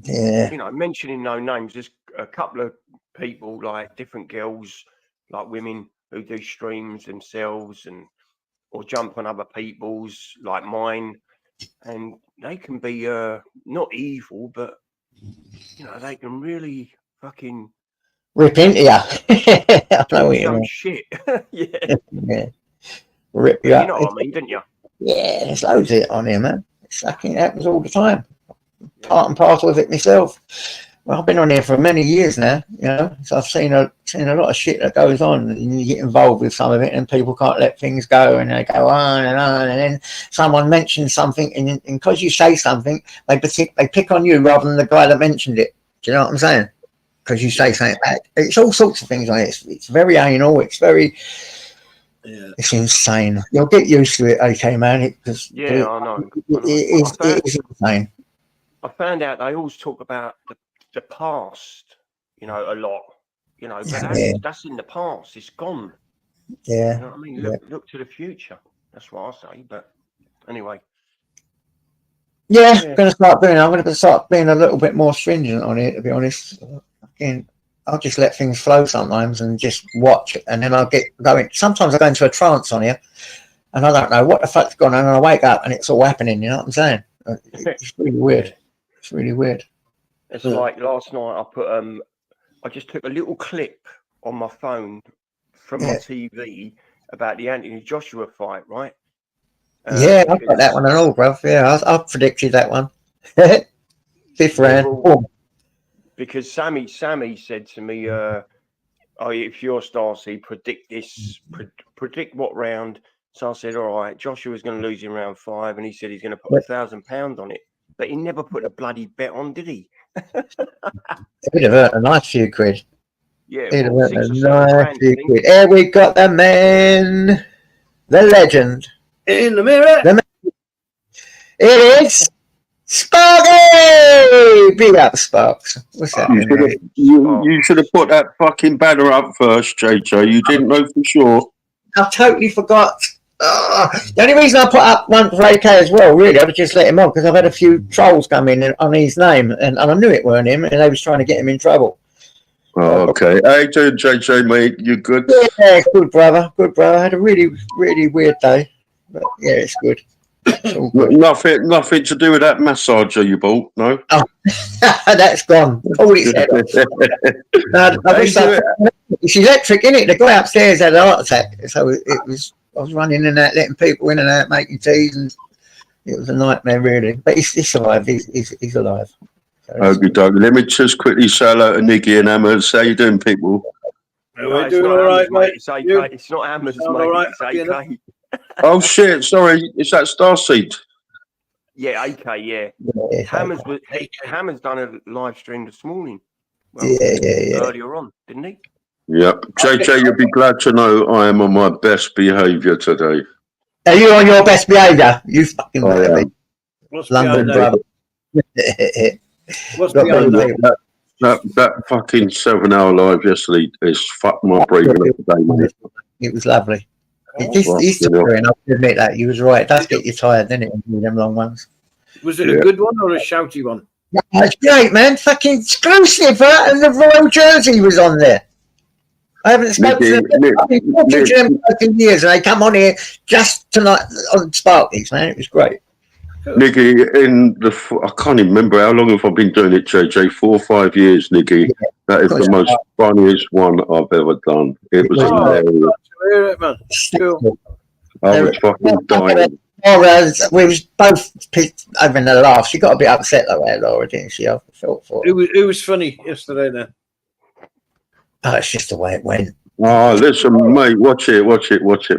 Yeah. You know, mentioning no names, there's a couple of people like different girls, like women who do streams themselves or jump on other people's, like mine, and they can be not evil, but you know, they can really fucking rip into you. I know what you mean. Shit. Yeah. Rip you you up. know what I mean, didn't you? Yeah, there's loads of it on here, man. It fucking happens all the time. Part and parcel of it myself. Well, I've been on here for many years now, you know, so I've seen a lot of shit that goes on, and you get involved with some of it, and people can't let things go, and they go on, and then someone mentions something, and because you say something, they pick on you rather than the guy that mentioned it. Do you know what I'm saying? Because you say something back. It's all sorts of things like it. It's very anal. It's very... Yeah. It's insane. You'll get used to it, okay, man. I know. It is insane. I found out they always talk about the past, you know, a lot, you know, but that's in the past. It's gone. Yeah. You know what I mean? Look to the future. That's what I say. But anyway. Yeah, I'm going to start being a little bit more stringent on it, to be honest. Again, I'll just let things flow sometimes and just watch, and then I'll get going. Sometimes I go into a trance on here, and I don't know what the fuck's gone on, and I wake up and it's all happening. You know what I'm saying? It's really weird. It's really weird. It's like last night. I just took a little clip on my phone from my TV about the Anthony Joshua fight, right? Yeah, I've got that one and all, bruv. Yeah, I've predicted that one. Fifth round. Because Sammy said to me, if you're Starsy, predict this, predict what round So I said, all right, Joshua's going to lose in round 5, and he said he's going to put £1,000 on it. But he never put a bloody bet on, did he? He'd have earned a nice few quid. Yeah, He'd have well, earned 6 a or 7 nice grand. I few think. quid. Here we got the man, the legend. In the mirror. It is Sparky! Big up, Sparks. What's happening? You should have put that fucking banner up first, JJ. You didn't know for sure. I totally forgot. The only reason I put up one for AK as well, really, I was just let him on because I've had a few trolls come in on his name, and I knew it weren't him, and they was trying to get him in trouble. Oh, okay. How you doing, JJ, mate? You good? Yeah, good brother, good brother. I had a really, really weird day, but yeah, it's good. It's all good. Nothing to do with that massager you bought, no? Oh, that's gone. All his head off. I wish it's electric, isn't it? The guy upstairs had a heart attack, so it was. I was running in and out, letting people in and out, making teas, and it was a nightmare, really. But he's alive. He's alive. So Okie dokie. Let me just quickly say hello to Nicky and Hammers. How you doing, people? We're doing all right, mate. It's AK. It's not Hammers, mate. All right, It's AK. Oh shit! Sorry, is that Starseed? Yeah, AK. Yeah. yeah, Hammers done a live stream this morning. Well, yeah. Earlier on, didn't he? Yep. JJ, you'll be glad to know I am on my best behaviour today. Are you on your best behaviour? You fucking What's London behind brother. What's Got behind that? That fucking 7-hour live yesterday has fucked my brain up today, mate. It was lovely. He's tiring, I'll admit that. You was right. It does get you tired, doesn't it, when you do them long ones? Was it a good one or a shouty one? That's great, man. Fucking exclusive, and the Royal Jersey was on there. I haven't spoken to them. I've been talking to them for years, and they come on here just tonight on Sparkies, man. It was great. Nicky, I can't even remember how long have I been doing it, JJ. 4 or 5 years, Nicky. Yeah. That is the most funniest one I've ever done. It was hilarious. Hear it, man. Cool. I was fucking dying. Laura, we was both having a laugh. She got a bit upset that way, Laura, didn't she? I felt for her. It was funny yesterday, then. Oh, it's just the way it went. Oh, listen, mate, watch it,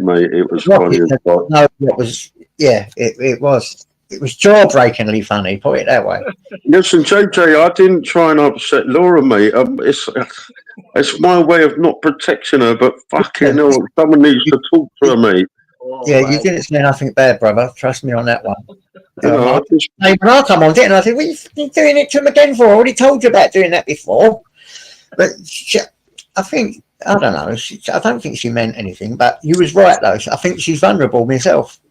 mate. It was funny as fuck. No, it was, yeah, it was. It was jaw-breakingly funny, put it that way. Listen, JJ, I didn't try and upset Laura, mate. It's my way of not protecting her, but fucking hell, someone needs to talk to her, mate. Yeah, you didn't say nothing bad, brother. Trust me on that one. You know, when I come on, didn't I? I said, what are you doing it to him again for? I already told you about doing that before. But I think, I don't know, I don't think she meant anything, but you was right, though. I think she's vulnerable myself.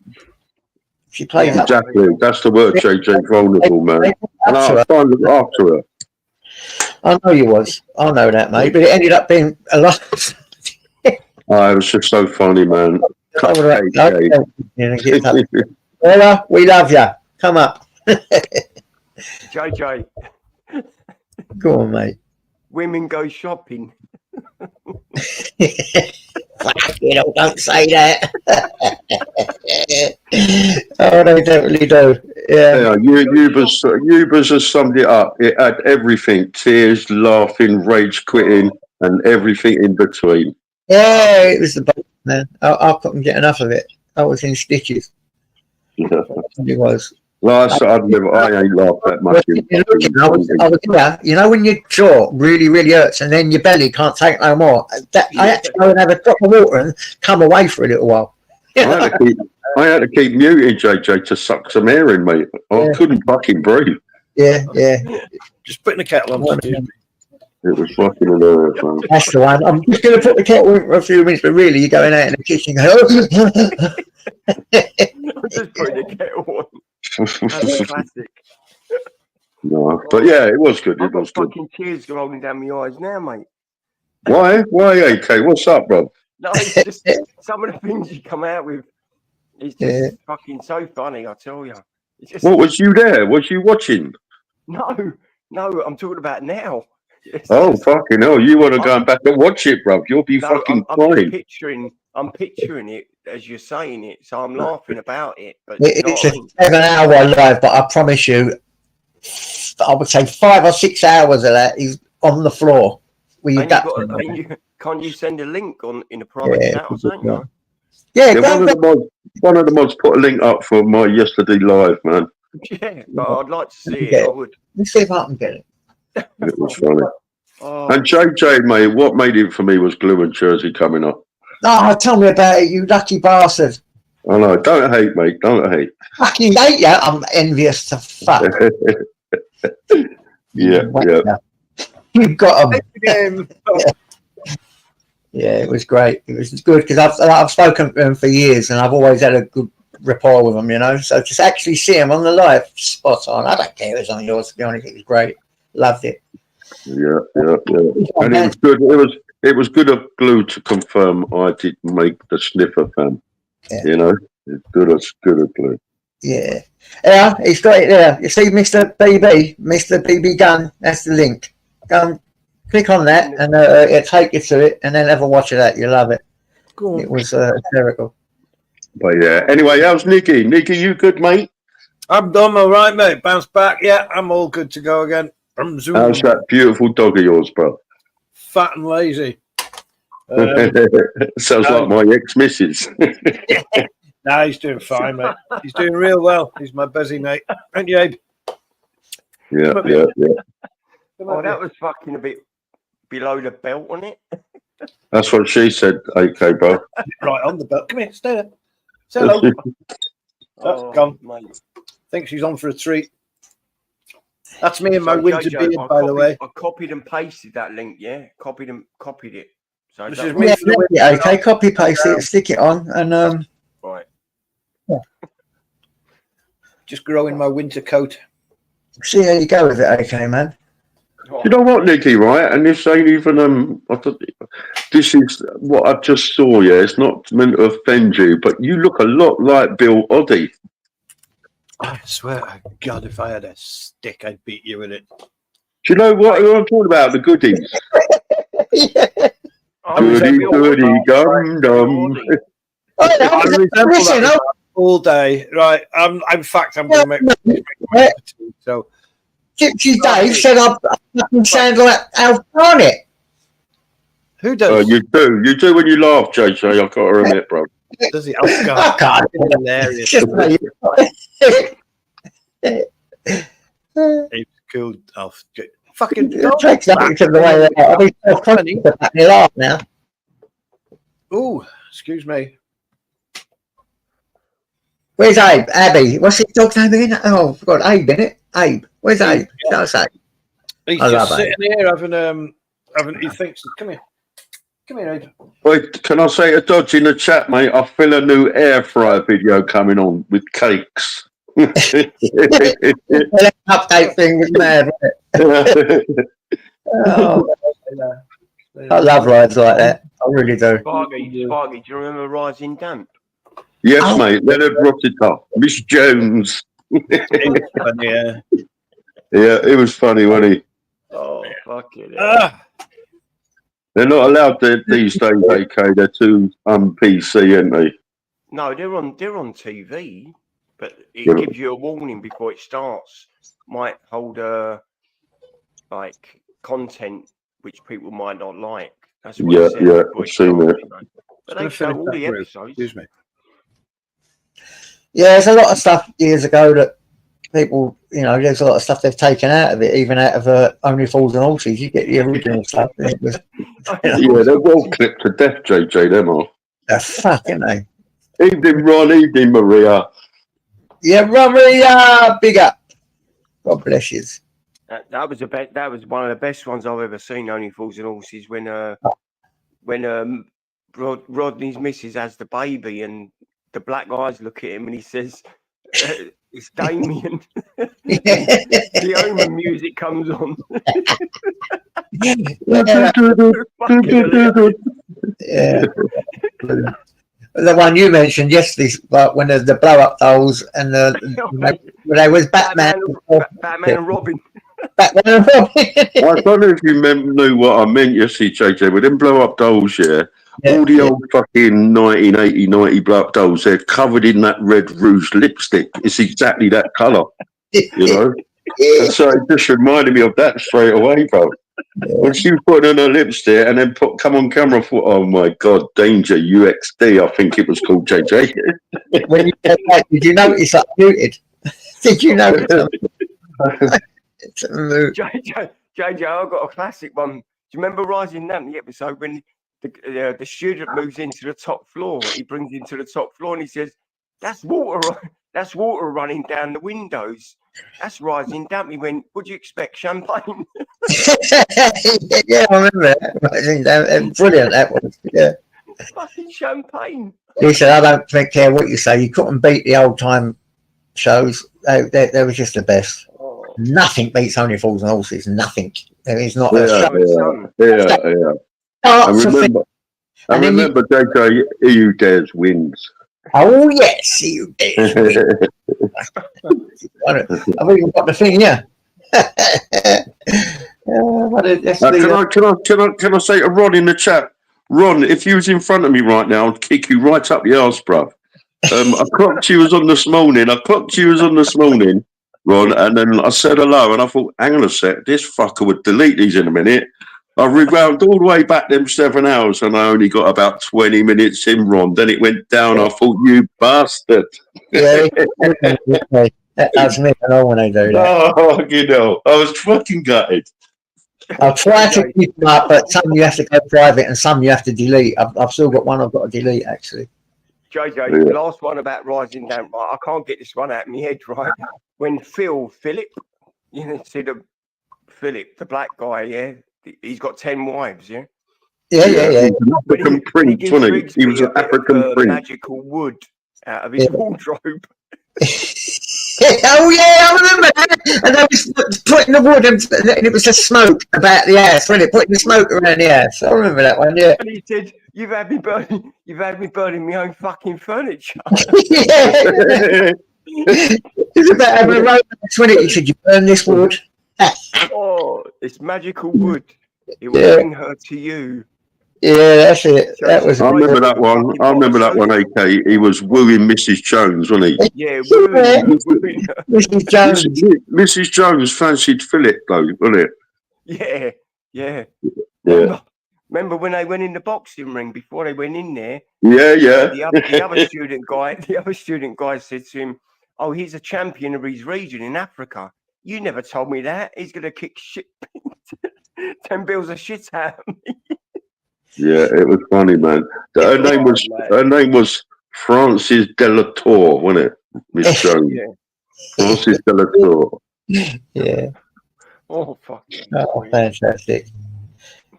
She plays exactly. That's the word, JJ, vulnerable, man. And I find it after her. I know you was. I know that, mate. But it ended up being a lot. It was just so funny, man. Ella, we love you. Come up. JJ. Go on, mate. Women go shopping. You know, don't say that. Oh, they definitely do. Yeah. Ubers has summed it up. It had everything: tears, laughing, rage quitting, and everything in between. Yeah, it was the best, man. I couldn't get enough of it. I was in stitches. It was. Well, I ain't laughed that much. I was there. You know when your jaw really, really hurts and then your belly can't take no more? I had to go and have a drop of water and come away for a little while. I had to keep muting JJ to suck some air in, mate. I couldn't fucking breathe. Yeah. Just putting the kettle on. It was fucking hilarious, man. That's the one. I'm just going to put the kettle in for a few minutes, but really, you're going out in the kitchen and just putting the kettle on. That's classic. No, but yeah, it was good. I've got fucking tears rolling down my eyes now, mate. Why? Why, AK? What's up, bro? No, it's just some of the things you come out with. It's just fucking so funny, I tell you. What, was you there? Was you watching? No, I'm talking about now. Fucking hell! You want to go back and watch it, bro? You'll be fucking crying. I'm picturing it as you're saying it, so I'm laughing about it. But it's a 7-hour live, but I promise you, I would say 5 or 6 hours of that is on the floor. Can't you send a link in a private chat or something? Yeah, Yeah, one of the mods put a link up for my yesterday live, man. Yeah, but I'd like to see Yeah. it. I would. let's see if I can get it. It was funny. Oh, And JJ, mate, what made it for me was Glue and Jersey coming up. Oh, tell me about it, you lucky bastard. I know, don't hate, mate, don't hate. Fucking hate you. I'm envious to fuck. Yeah. You've got them. Yeah, it was great. It was good because I've spoken to him for years and I've always had a good rapport with him, you know. So just actually see him on the live, spot on. I don't care if it's on yours, to be honest. It was great. Loved it. Yeah. And it was good. It was good of Glue to confirm I did make the sniffer fan. Yeah. You know, it's good of Glue. Yeah. Yeah, he's got it there. You see Mr. BB Gun, that's the link. Go click on that and it'll take you to it and then have a watch of that. You'll love it. Cool. It was hysterical. But yeah, anyway, how's Nicky? Nicky, you good, mate? I'm done, all right, mate. Bounce back. Yeah, I'm all good to go again. I'm zooming. How's that beautiful dog of yours, bro? Fat and lazy. Sounds like my ex-missus. Nah, he's doing fine, mate. He's doing real well. He's my busy mate. Aren't you, Abe? Yeah. Oh, that was fucking a bit below the belt, wasn't it? That's what she said, AK, bro. Right on the belt. Come here, stay there. Say hello. Gone. Mate. Think she's on for a treat. That's me and my So, winter Jojo, beard, by the way. I copied and pasted that link, yeah? Copied it. So This don't is worry. me for the Yeah, winter. okay, copy paste it, stick it on, and Right. Just growing my winter coat. see how you go with it, okay, man. You know what, Nicky, right? And this ain't even this is what I just saw, yeah. It's not meant to offend you, but you look a lot like Bill Oddie. I swear to God, if I had a stick, I'd beat you with it. Do you know what I'm talking about? The goodies. Goody, gum, dum. Listen, All day, right? In fact, I'm going to make so. Gypsy Dave said I fucking sound like Alf Barnett. Who does? You do when you laugh, JJ. I gotta admit, bro. Does he? I Oh, can't. hilarious. Just He's cool. Oh, fucking. it takes nothing to the way that I'll be self-conscious about me laugh now. Oh, excuse me. Where's Abe? Abby. What's his dog's name again? Oh, I've got Abe in it. Abe. Where's Abe? That's Abe. He's I just love sitting here having. He thinks. Come here. Come here, Abe. Wait, can I say to Dodge in the chat, mate? I feel a new air fryer video coming on with cakes. That update thing was mad, wasn't it? Oh, I love rides like that. I really do. Sparky, do you remember Rising Damp? Yes, mate. Leonard Rossiter, Miss Jones. Yeah. Yeah, it was funny, wasn't he? Oh, fuck it. They're not allowed these days, AK. They're too PC, aren't they? No, they're on TV, but it Yeah. gives you a warning before it starts. Might hold like content which people might not like. That's what it says Yeah, before I've seen starts, it. you know. But they show all the episodes. Excuse me. Yeah, there's a lot of stuff years ago that people, there's a lot of stuff they've taken out of it, even out of Only Fools and Horses. You get the original stuff. It was, Yeah, they're well clipped to death, JJ, them are. the fuck, aren't they? Evening, Ron. Evening, Maria. Yeah, Maria, big up. God bless you. That was that was one of the best ones I've ever seen. Only Fools and Horses when Rodney's missus has the baby and the black guys look at him and he says, "It's Damien." The Omen music comes on. Yeah. The one you mentioned yesterday, like when the blow up dolls and when they was Batman and Robin. Batman and Robin. I don't know if you knew what I meant yesterday, JJ, with them blow up dolls, yeah. All the old fucking 1980, 90 blow up dolls, they're covered in that red rouge lipstick. It's exactly that colour, And so it just reminded me of that straight away, bro. when she was putting on her lipstick and then come on camera, I thought, oh my God, Danger UXD, I think it was called JJ. When you said that, did you notice I muted? Did you notice? JJ, I've got a classic one. Do you remember Rising Lamp, the episode when the student moves into the top floor? He brings him to the top floor and he says, "That's water running down the windows. That's Rising Damp." He went, "What do you expect? Champagne?" Yeah, I remember that. Brilliant, that was. Yeah. Fucking champagne. He said, "I don't care what you say. You couldn't beat the old time shows. They were just the best. Nothing beats Only Fools and Horses. Nothing. There is not Yeah. I remember JJ, He Who Dares wins. Oh yes, you did. I've even got the thing here. Can I say to Ron in the chat, Ron, if you was in front of me right now, I'd kick you right up your arse, bruv. I clocked you was on this morning, Ron, and then I said hello, and I thought, hang on a sec, this fucker would delete these in a minute. I rewound all the way back them 7 hours, and I only got about 20 minutes in, Ron. Then it went down. I thought, you bastard. Yeah, that's me. I know when I do that. Oh, you know, I was fucking gutted. I'll try to keep them up, but some you have to go private, and some you have to delete. I've still got one I've got to delete, actually. JJ, the last one about Rising Damp, right? I can't get this one out of my head, right? When Philip, you know, see Philip, the black guy, yeah? He's got 10 wives, yeah? Yeah. He's an African prince, wasn't he? He was an African prince. Magical wood out of his wardrobe. Oh yeah, I remember that. And they was putting the wood, and it was the smoke about the house, wasn't it? Putting the smoke around the house. I remember that one. Yeah. And he said, "You've had me burning my own fucking furniture." Yeah. It's about having a romance, wasn't it? He said, "You burn this wood." Oh, it's magical wood. It will bring her to you. Yeah, that's it. That was. I remember that one. AK. He was wooing Mrs. Jones, wasn't he? Yeah, wooing her. Mrs. Jones. Mrs. Jones fancied Philip, though, wasn't it? Yeah. Remember when they went in the boxing ring before they went in there? Yeah. The other student guy said to him, "Oh, he's a champion of his region in Africa. You never told me that. He's gonna kick shit 10 bills of shit out of me." Yeah, it was funny, man. Her name was Frances Delatour, wasn't it? Miss Jones. Yeah. Frances Delatour. Yeah. Oh, fuck. Oh, fantastic.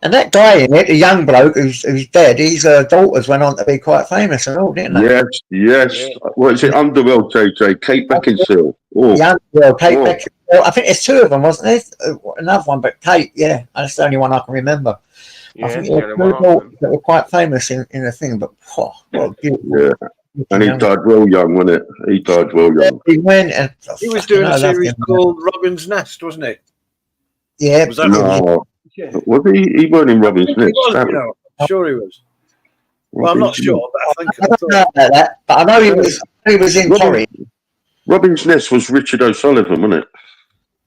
And that guy in it, the young bloke who's dead, his daughters went on to be quite famous and all, didn't they? Yes. Yeah. What is it? Underworld, JJ? Kate Beckinsale. Oh. Young girl, Kate Beckinsale. I think there's two of them, wasn't there? Another one, but Kate, yeah. That's the only one I can remember. I think there were two daughters that were quite famous in the thing, but what a beautiful. Yeah. And he died well young, wasn't it? He died well young. He went and he was doing a series called Robin's Nest, wasn't it? Yeah. Was that Was he? He weren't in Robin's Nest. Sure he was. Well, I'm not sure, but I don't know about that. But I know he was in Porridge. Robin's Nest was Richard O'Sullivan, wasn't it?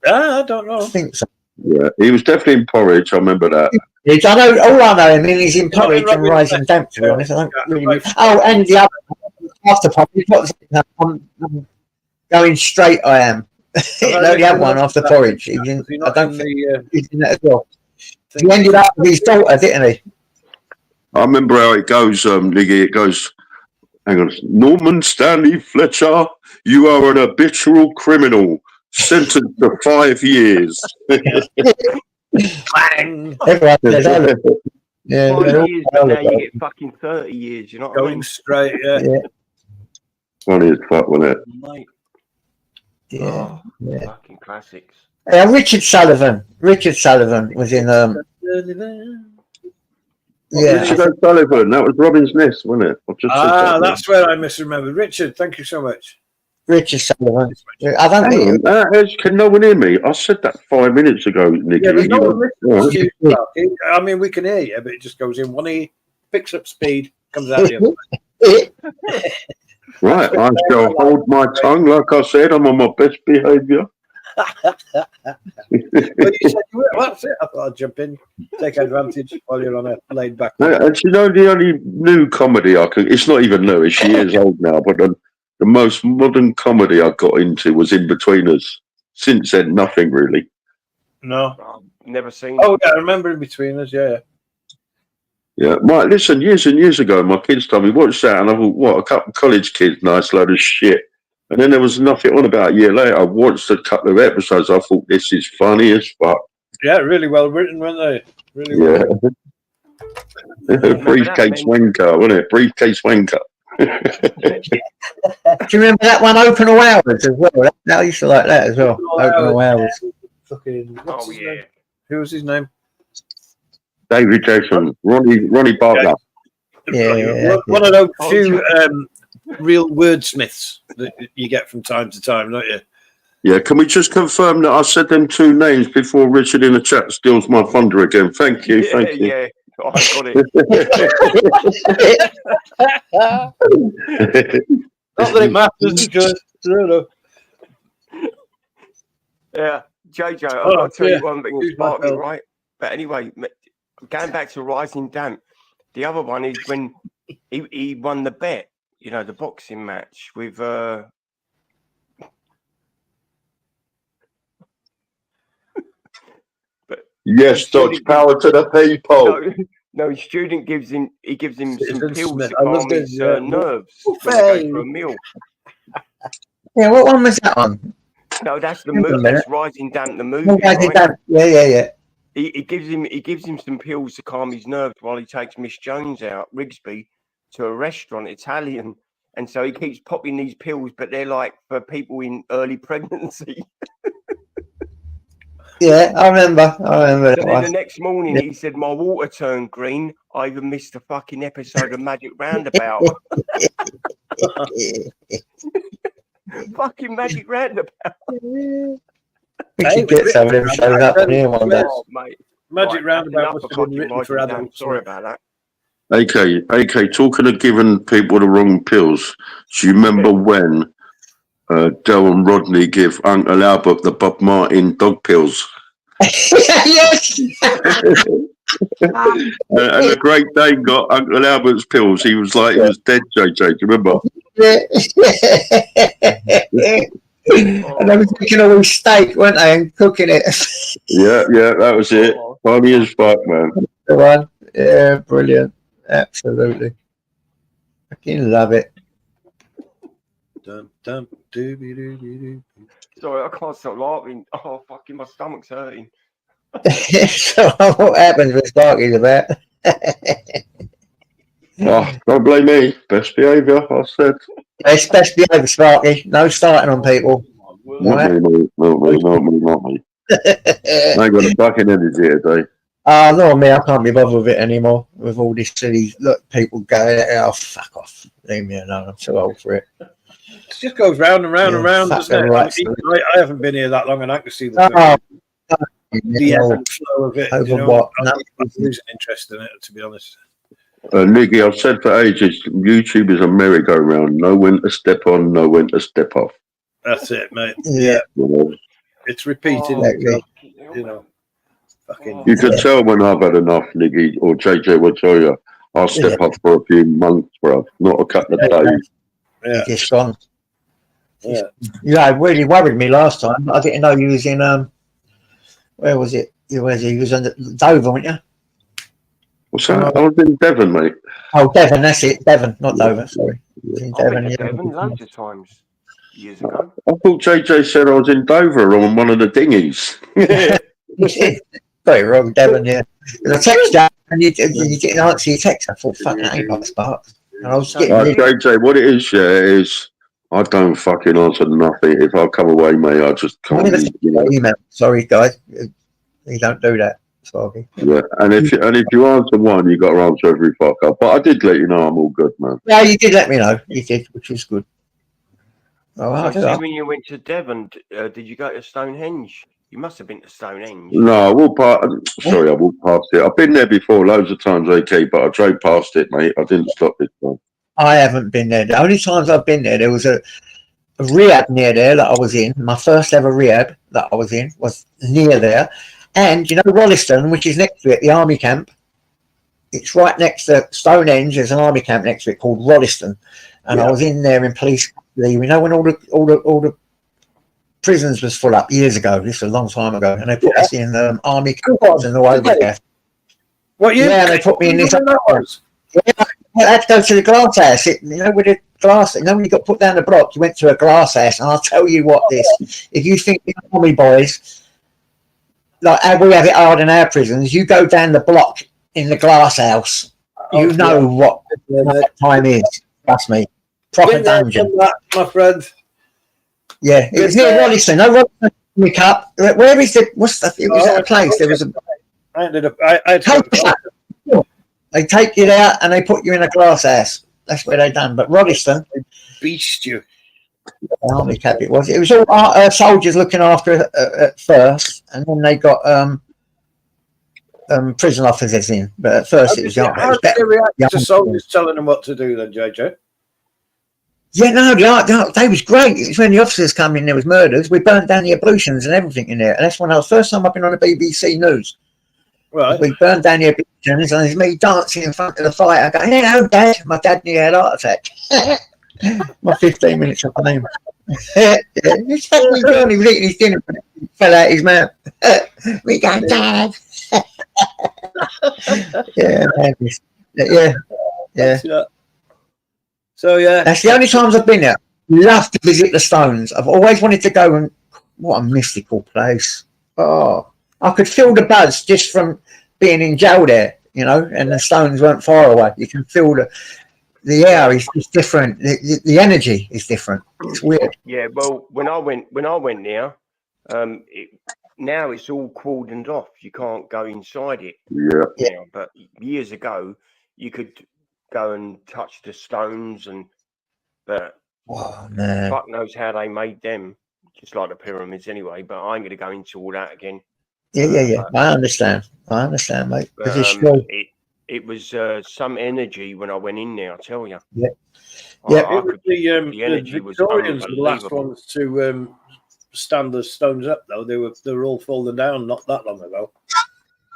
I don't know. I think so. Yeah, he was definitely in Porridge. I remember that. I know. All I know him he's in Porridge and Rising Damp. To be honest, I don't really. Oh, and the other after Porridge. I'm going straight. I am. No, the other one after Porridge. I don't think he's in that as well. He ended up with his daughter, didn't he? I remember how it goes, Niggy. It goes, hang on, Norman Stanley Fletcher, you are an habitual criminal, sentenced to 5 years. Bang! Everyone says, yeah, 5 years, but now you get fucking 30 years, you know what I mean? Going straight, yeah. Funny as fuck, wasn't it? Mate. Yeah. Fucking classics. Richard Sullivan was in Richard O'Sullivan, that was Robin's Nest, wasn't it? That's where I misremembered. Richard, thank you so much. Richard Sullivan. I don't think can no one hear me? I said that 5 minutes ago, Nicky. Yeah, I mean, we can hear you, but it just goes in one ear, picks up speed, comes out the other. Right, I shall hold my tongue. Like I said, I'm on my best behaviour. Well, you said you were. Well, that's it. I thought I'd jump in, take advantage while you're on a laid back. And you know, the only new comedy I could, it's not even new, she is old now, but the most modern comedy I got into was In Between Us. Since then, nothing really. No. I've never seen. Oh, yeah, I remember In Between Us, yeah. Yeah, Mike, listen, years and years ago, my kids told me, watch that, and I thought, what, a couple of college kids, nice load of shit. And then there was nothing on about a year later. I watched a couple of episodes, I thought, this is funny as fuck. Yeah, really well written, weren't they? Really well written. Briefcase wanker, wasn't it? Briefcase wanker. Do you remember that one, Open All Hours, as well? I used to like that as well. Open All Hours. Fucking, what's Oh his yeah. name? Who was his name? David Jason, Ronnie Bartlett. Yeah. One of those few real wordsmiths that you get from time to time, don't you? Yeah, can we just confirm that I said them two names before Richard in the chat steals my thunder again? Thank you, thank you. Yeah, I got it. Not that it matters, because I don't know. Yeah, JJ, I've Oh, got to tell yeah. you one thing Excuse that's my sparking, bell. right? But anyway, going back to Rising Damp, the other one is when he won the bet, you know, the boxing match with Yes, Dodge, power to the people. no, his student gives him some Citizen pills Smith. to I love calm his this, yeah. nerves when he Buffet. goes for a meal. Yeah, what one was that on? No, that's the Hang on a movie. minute. That's Rising Damp, the movie. Oh, I did Right? that. Yeah. He gives him some pills to calm his nerves while he takes Miss Jones out, Rigsby, to a restaurant, Italian. And so he keeps popping these pills, but they're like for people in early pregnancy. Yeah, I remember So that then one. the next morning he said, my water turned green. I even missed a fucking episode of Magic Roundabout. Fucking Magic Roundabout. We should get some of them shows up on here one day. Oh, mate. Magic Right, Roundabout enough must of have been fucking written for Rising Damp. adults. Sorry about that. AK, talking of giving people the wrong pills, do you remember when Del and Rodney give Uncle Albert the Bob Martin dog pills? Yes. And the Great Dane got Uncle Albert's pills. He was like, he was dead, JJ. Do you remember? And they were taking all his steak, weren't they, and cooking it. Yeah, that was it. Funny as fuck, man. The one. Yeah, brilliant. Absolutely. I fucking love it. Dum, dum, dooby, dooby, doo. Sorry, I can't stop laughing. Oh, fucking, my stomach's hurting. So what happens with Sparky's about? Oh, don't blame me. Best behaviour, I said. It's best behaviour, Sparky. No starting on people. Not me. I ain't got a fucking energy today. No, me, I can't be bothered with it anymore. With all this silly people going, oh, fuck off. Leave me alone. I'm too old for it. It just goes round and round and Yeah, round, fuck doesn't it? right. I haven't been here that long, and I can see the ebb and flow of it. Over You know, what? I'm No. losing interest in it, to be honest. Niggy, I've said for ages, YouTube is a merry-go-round. Know when to step on, know when to step off. That's it, mate. Yeah. You know? It's repeated. Exactly. You know, fucking. You can tell when I've had enough, Niggy, or JJ will tell you. I'll step up for a few months, bro, not a couple of days. Yeah. It's gone. Yeah. Yeah, it really worried me last time. I didn't know you was in where was it? You was on Dover, weren't you? What's that? I was in Devon, mate. Oh, Devon, that's it. Devon, not Dover, sorry. It was in I've been Devon, to yeah. Devon loads of times years ago. I thought JJ said I was in Dover on one of the dinghies. Very wrong, Devon, yeah. And I texted you and you didn't answer your text. I thought, fuck, that ain't like Sparks. And I was getting JJ, what it is, yeah, is I don't fucking answer nothing. If I come away, mate, I just I'm can't. gonna email. Sorry, guys. You don't do that, Sparky. Yeah, and if you answer one, you got to answer every fuck up. But I did let you know I'm all good, man. Yeah, you did let me know. You did, which was good. Oh, I So do. when you went to Devon, did you go to Stonehenge? You must have been to Stonehenge. No, I walked past it. I've been there before loads of times, okay, but I drove past it, mate. I didn't stop this time. I haven't been there. The only times I've been there, there was a rehab near there that I was in. My first ever rehab that I was in was near there. And you know Rolleston, which is next to it, the army camp. It's right next to Stonehenge. There's an army camp next to it called Rolleston, and I was in there in police custody. You know when all the prisons was full up years ago. This was a long time ago, and they put us in army camps and all over there. What you? Yeah, they put me in this. Yeah, I had to go to the glass house. You know, with the glass. You know, when you got put down the block, you went to a glass house, and I'll tell you what, if you think the army boys, like how we have it hard in our prisons, you go down the block in the glass house, you know what time is. Trust me, proper dungeon. My friend. Yeah, it was near Rolleston. No, Rolleston Cup. Where is it? It was at a place. There was a. I ended up. I had They take you there and they put you in a glass house. That's where they done. But Rolleston, beast you. Army cap it was. It was all soldiers looking after it at first, and then they got prison officers in. But at first it was young. How did they react to soldiers telling them what to do then, JJ? Yeah, no, they was great. It was when the officers come in, there was murders. We burnt down the ablutions and everything in there. And that's when I was first time I've been on the BBC News. Right. We burned down the ablutions, and there's me dancing in front of the fire. I go, hello, Dad. My dad nearly had a heart attack. My 15 minutes of fame. This fucking girl, he was eating his dinner, and it fell out his mouth. We go, Dad. Yeah. So yeah, that's the only times I've been there. Love to visit the Stones. I've always wanted to go, and what a mystical place. Oh, I could feel the buzz just from being in jail there, you know, and the Stones weren't far away. You can feel the air is different. The energy is different. It's weird. Yeah, well, when I went there, now it's all cordoned off. You can't go inside it. Yeah. Now, but years ago, you could go and touch the stones, but fuck knows how they made them. Just like the pyramids, anyway. But I ain't going to go into all that again. Yeah. I understand, mate. But, it was some energy when I went in there. I tell you. Yeah. It was the energy was Victorians were the last ones to stand the stones up. Though they were all falling down not that long ago,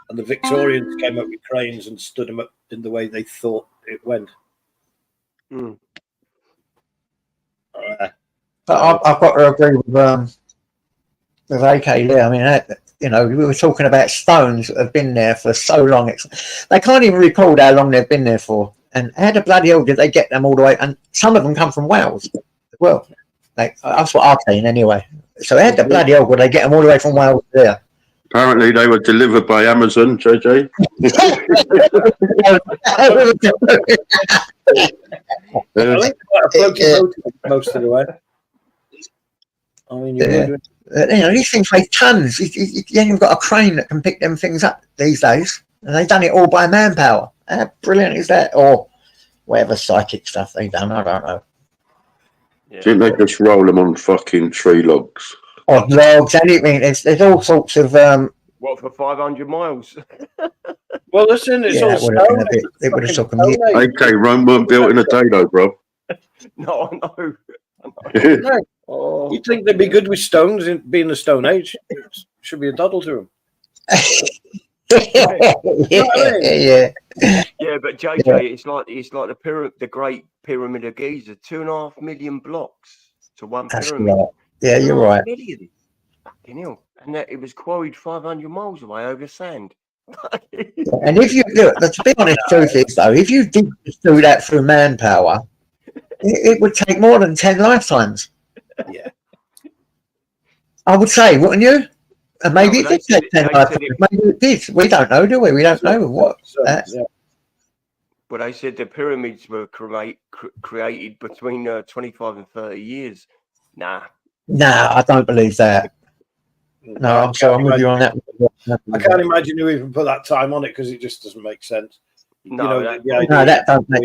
and the Victorians came up with cranes and stood them up in the way they thought it went. But I've got to agree with AK there. I mean, you know, we were talking about stones that have been there for so long. They can't even recall how long they've been there for. And how the bloody hell did they get them all the way? And some of them come from Wales as well. That's what I've seen anyway. So how the bloody hell would they get them all the way from Wales to there? Apparently they were delivered by Amazon, JJ. Most of the way. I mean, you know, these things weigh tons. You ain't got a crane that can pick them things up these days. And they've done it all by manpower. How brilliant is that? Or whatever psychic stuff they've done. I don't know. Yeah. Didn't they just roll them on fucking tree logs? Or logs, anything. There's all sorts of... what, for 500 miles? Well, listen, it's all stone. It would have took them years. Okay, Rome weren't built in a day, though, bro. No, I know. No. Oh. You'd think they'd be good with stones in being the Stone Age. It should be a doddle to them. Yeah, but JJ, it's like the Great Pyramid of Giza, 2.5 million blocks to one pyramid. Right. Yeah, you're right. Million. Fucking hell. And that it was quarried 500 miles away over sand. And if you do it, to be honest, truth is though, if you did do that through manpower, it would take more than 10 lifetimes. Yeah, I would say, wouldn't you? And maybe it did take 10 lifetimes. Maybe it did. We don't know, do we? We don't know what. But they said the pyramids were created between 25 and 30 years. Nah, I don't believe that. No, I'm sorry, I'm with you on that. I can't imagine you even put that time on it because it just doesn't make sense. No, that doesn't make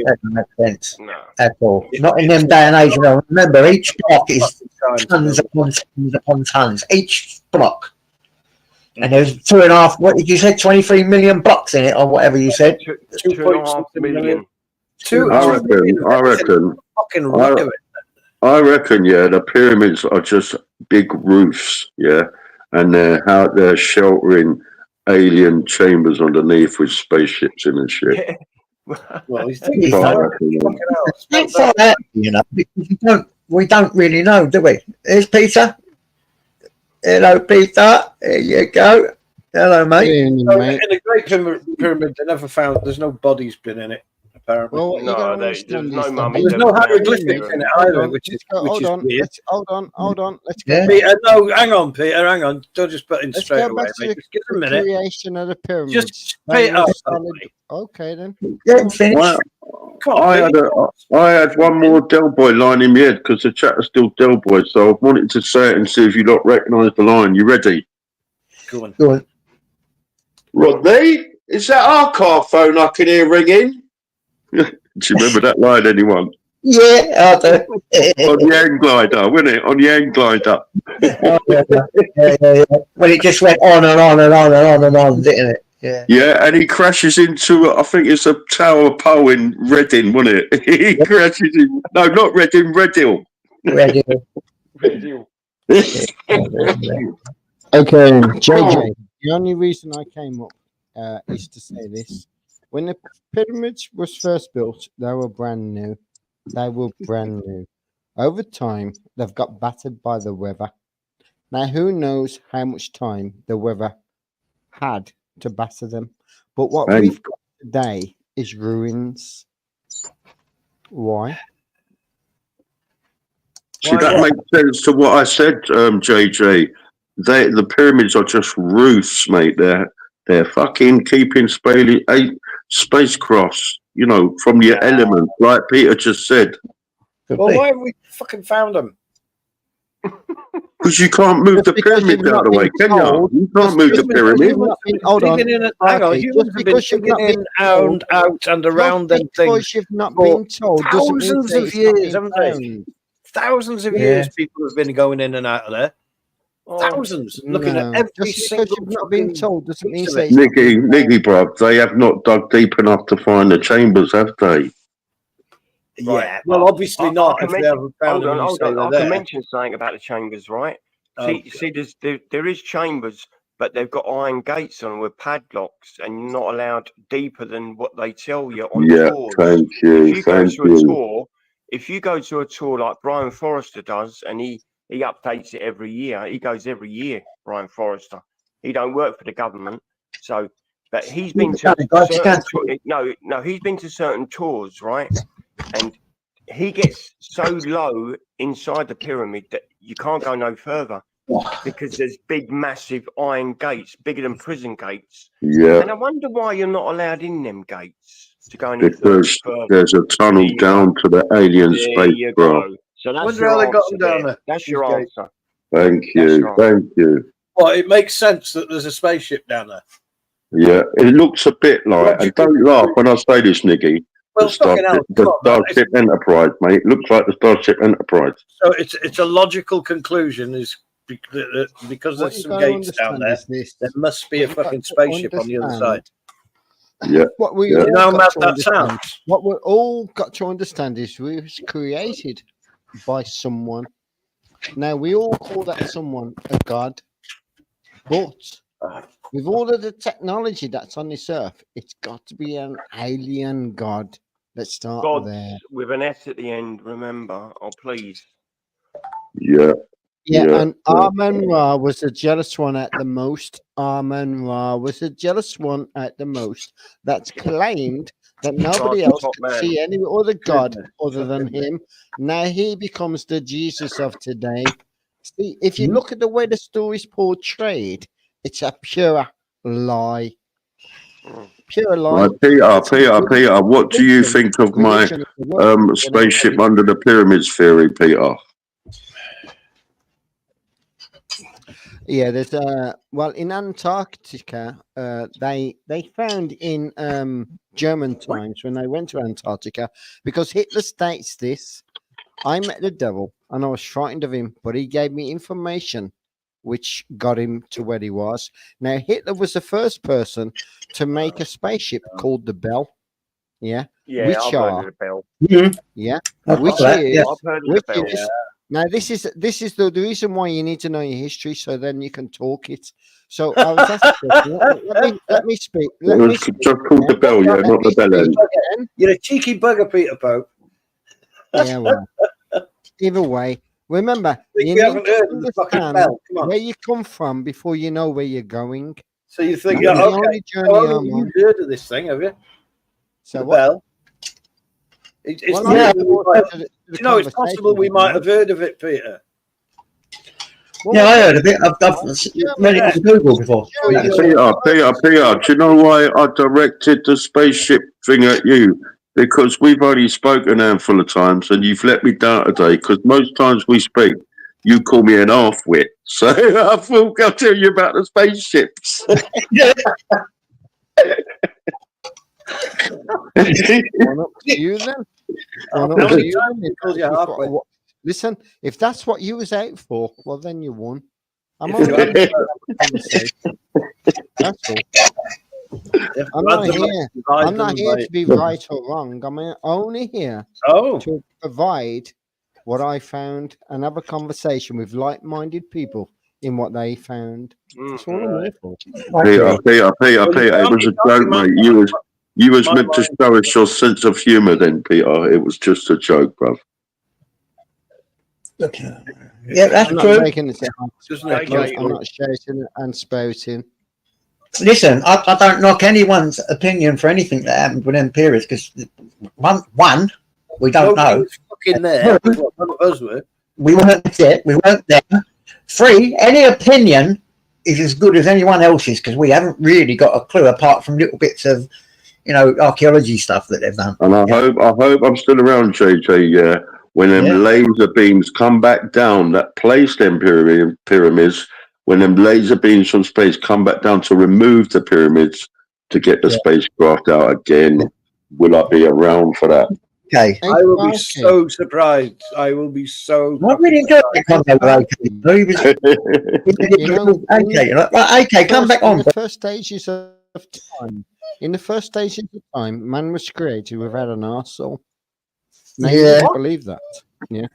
sense at all. Yeah. Not in them day and age. You know, remember, each block is tons upon tons upon tons. Each block. And there's 2.5, what did you say, 23 million blocks in it, or whatever you said? 2.5 million. I reckon. Fucking right of it. I reckon, yeah, the pyramids are just big roofs, yeah, and they're sheltering alien chambers underneath with spaceships in and shit. Yeah. Well, you think Yeah. so? I reckon, yeah. Fucking hell, it's Thanks not for that, you know, because we don't really know, do we? Here's Peter. Hello, Peter. There you go. Hello, mate. Evening, So, mate. in the Great Pyramid, they never found. There's no bodies been in it. Apparently, Well, what you No, gotta there's understand no is that mummies there's ever no found in the hieroglyphics in it pyramid. either, which is weird. Hold on. Let's go. Yeah. Back, Peter, no, hang on, Peter, hang on. Don't just put in let's straight go away, back to mate. Just give it a the minute. creation of the pyramids. Just They Peter. were solid. Okay, then. Yeah, finish. Well, Come on, I Peter. had one more Del Boy line in my head because the chat is still Del Boy, so I wanted to say it and see if you lot recognise the line. You ready? Go on. Go on. Rodney, is that our car phone I can hear ringing? Do you remember that line, anyone? Yeah, I do. On the hang glider, wasn't it? On the hang glider. Oh, yeah. When it just went on and on and on and on and on, didn't it? Yeah. Yeah, and he crashes into, I think it's a Tower Pole in Reading, wasn't it? He crashes in, no, not Reading, Redhill. Ready. Okay, JJ. The only reason I came up is to say this: when the pyramids was first built, they were brand new. Over time, they've got battered by the weather. Now, who knows how much time the weather had to batter them? But what Right. we've got today is ruins. Why? See, that makes sense to what I said, JJ. The pyramids are just roofs, mate. They're fucking keeping spacecrafts, you know, from your element, like Peter just said. Well, why have we fucking found them? Because you can't move the because pyramid you've out not of the way, been can you? told. You can't move the Just because pyramid. you've not been- Hold on. Digging in and, hang on, Just humans have been because you've not digging been in and out and around them Just things because you've not for been told doesn't mean thousands that of it's not years, been haven't they? found. Thousands of Yeah. years people have been going in and out of there. Oh, Thousands. Looking No, at every just because single you've not been fucking told doesn't mean piece of that it. it's not Nicky, been found. Nicky, bruv, they have not dug deep enough to find the chambers, have they? Yeah. Right. Well, obviously I not can if they mention- haven't found them and you say I they're can there. mention something about the chambers, right? Oh, See, there is chambers, but they've got iron gates on them with padlocks, and you're not allowed deeper than what they tell you on Yeah, tours. thank If you, you go thank to a you. tour, like Brian Forrester does, and he updates it every year. He goes every year, Brian Forrester. He don't work for the government, so but he's been to he's been to certain tours, right? And he gets so low inside the pyramid that you can't go no further because there's big, massive iron gates, bigger than prison gates. Yeah, And I wonder why you're not allowed in them gates to go any because further. there's a tunnel There you down to the alien There you spacecraft. go. So that's Wonder your how they got answer them down there. there, That's these your gates. answer. Thank That's you, right. thank you. well, it makes sense that there's a spaceship down there. Yeah, it looks a bit like, and don't laugh when I say this, Nicky, Well, the fucking hell, come on, man. Starship Enterprise, mate. It looks like the Starship Enterprise. So it's a logical conclusion is because What there's you some gotta gates down understand there, is this. there must be a What you got fucking to spaceship on the other side. understand- Yeah, What we Yeah. all You know how got mad to that understand- sounds? What we all got to understand is we was created by someone. Now we all call that someone a god, but with all of the technology that's on this earth, it's got to be an alien god. Let's start Gods there. with an S at the end, remember. Oh, please. yeah, Yeah, Yeah, and yeah. Amun-Ra was the jealous one at the most. Amun-Ra was the jealous one at the most. That's claimed that nobody God's else top could man. see any other god Goodness, other than fucking him. Now he becomes the Jesus of today. See, if you look at the way the story's portrayed, it's a pure lie. Pure lie. Right, Peter, what do you think of my Religion is the worst thing spaceship anybody- under the pyramids theory, Peter? Yeah, there's well in Antarctica, they found in German times when they went to Antarctica, because Hitler states this: I met the devil and I was frightened of him, but he gave me information which got him to where he was. Now Hitler was the first person to make a spaceship called the Bell. Yeah. Yeah, Which I've are- heard of the bell. Yeah. I've Which got that, is yeah. I've heard of the which bell. is now this is the reason why you need to know your history, so then you can talk it. So I was asked, let me speak. It was just called the bell, yeah, not the bell end. You're a cheeky bugger, Peter Pope. Yeah, well, either way, remember, you You need haven't heard to of the fucking understand bell. Come on. where you come from before you know where you're going. So you think, That's yeah, the okay. only journey So I'm on. you've heard of this thing, have you? So The what? bell. It's Well, yeah, possible we might- to the you know, it's possible we conversation, might have heard of it, Peter. Well, Yeah, I heard of it. I've read it on Google before. Oh, you Peter, do you know why I directed the spaceship thing at you? Because we've already spoken a handful of times and you've let me down today, because most times we speak, you call me an half-wit. So I thought I'll tell you about the spaceships. One up to you then. One up to you then. Because you're halfway. Listen, if that's what you was out for, well, then you won. I'm only here to have a conversation. That's all. I'm not here to be right or wrong. I'm only here to provide what I found and have a conversation with like-minded people in what they found. That's all I'm here for. Peter, it was a joke, mate. You was meant to show us your sense of humour then, Peter. It was just a joke, bruv. Yeah, that's I'm not true. making it sound. I'm not shouting and spouting. Listen, I don't knock anyone's opinion for anything that happened with them periods, because one, we don't know. Fucking there. Well, none of us were. We weren't there. We weren't there. 3, any opinion is as good as anyone else's, because we haven't really got a clue apart from little bits of, archaeology stuff that they've done. And I hope I'm still around, JJ. Yeah, when them laser beams come back down that place them pyramids, when them laser beams from space come back down to remove the pyramids to get the spacecraft out again, will I be around for that? Okay. I will be so surprised. I will be so. I really enjoyed the convo. Okay, come back on. In the first stages of time, man was created without an arsehole. Now, you don't believe that. Yeah.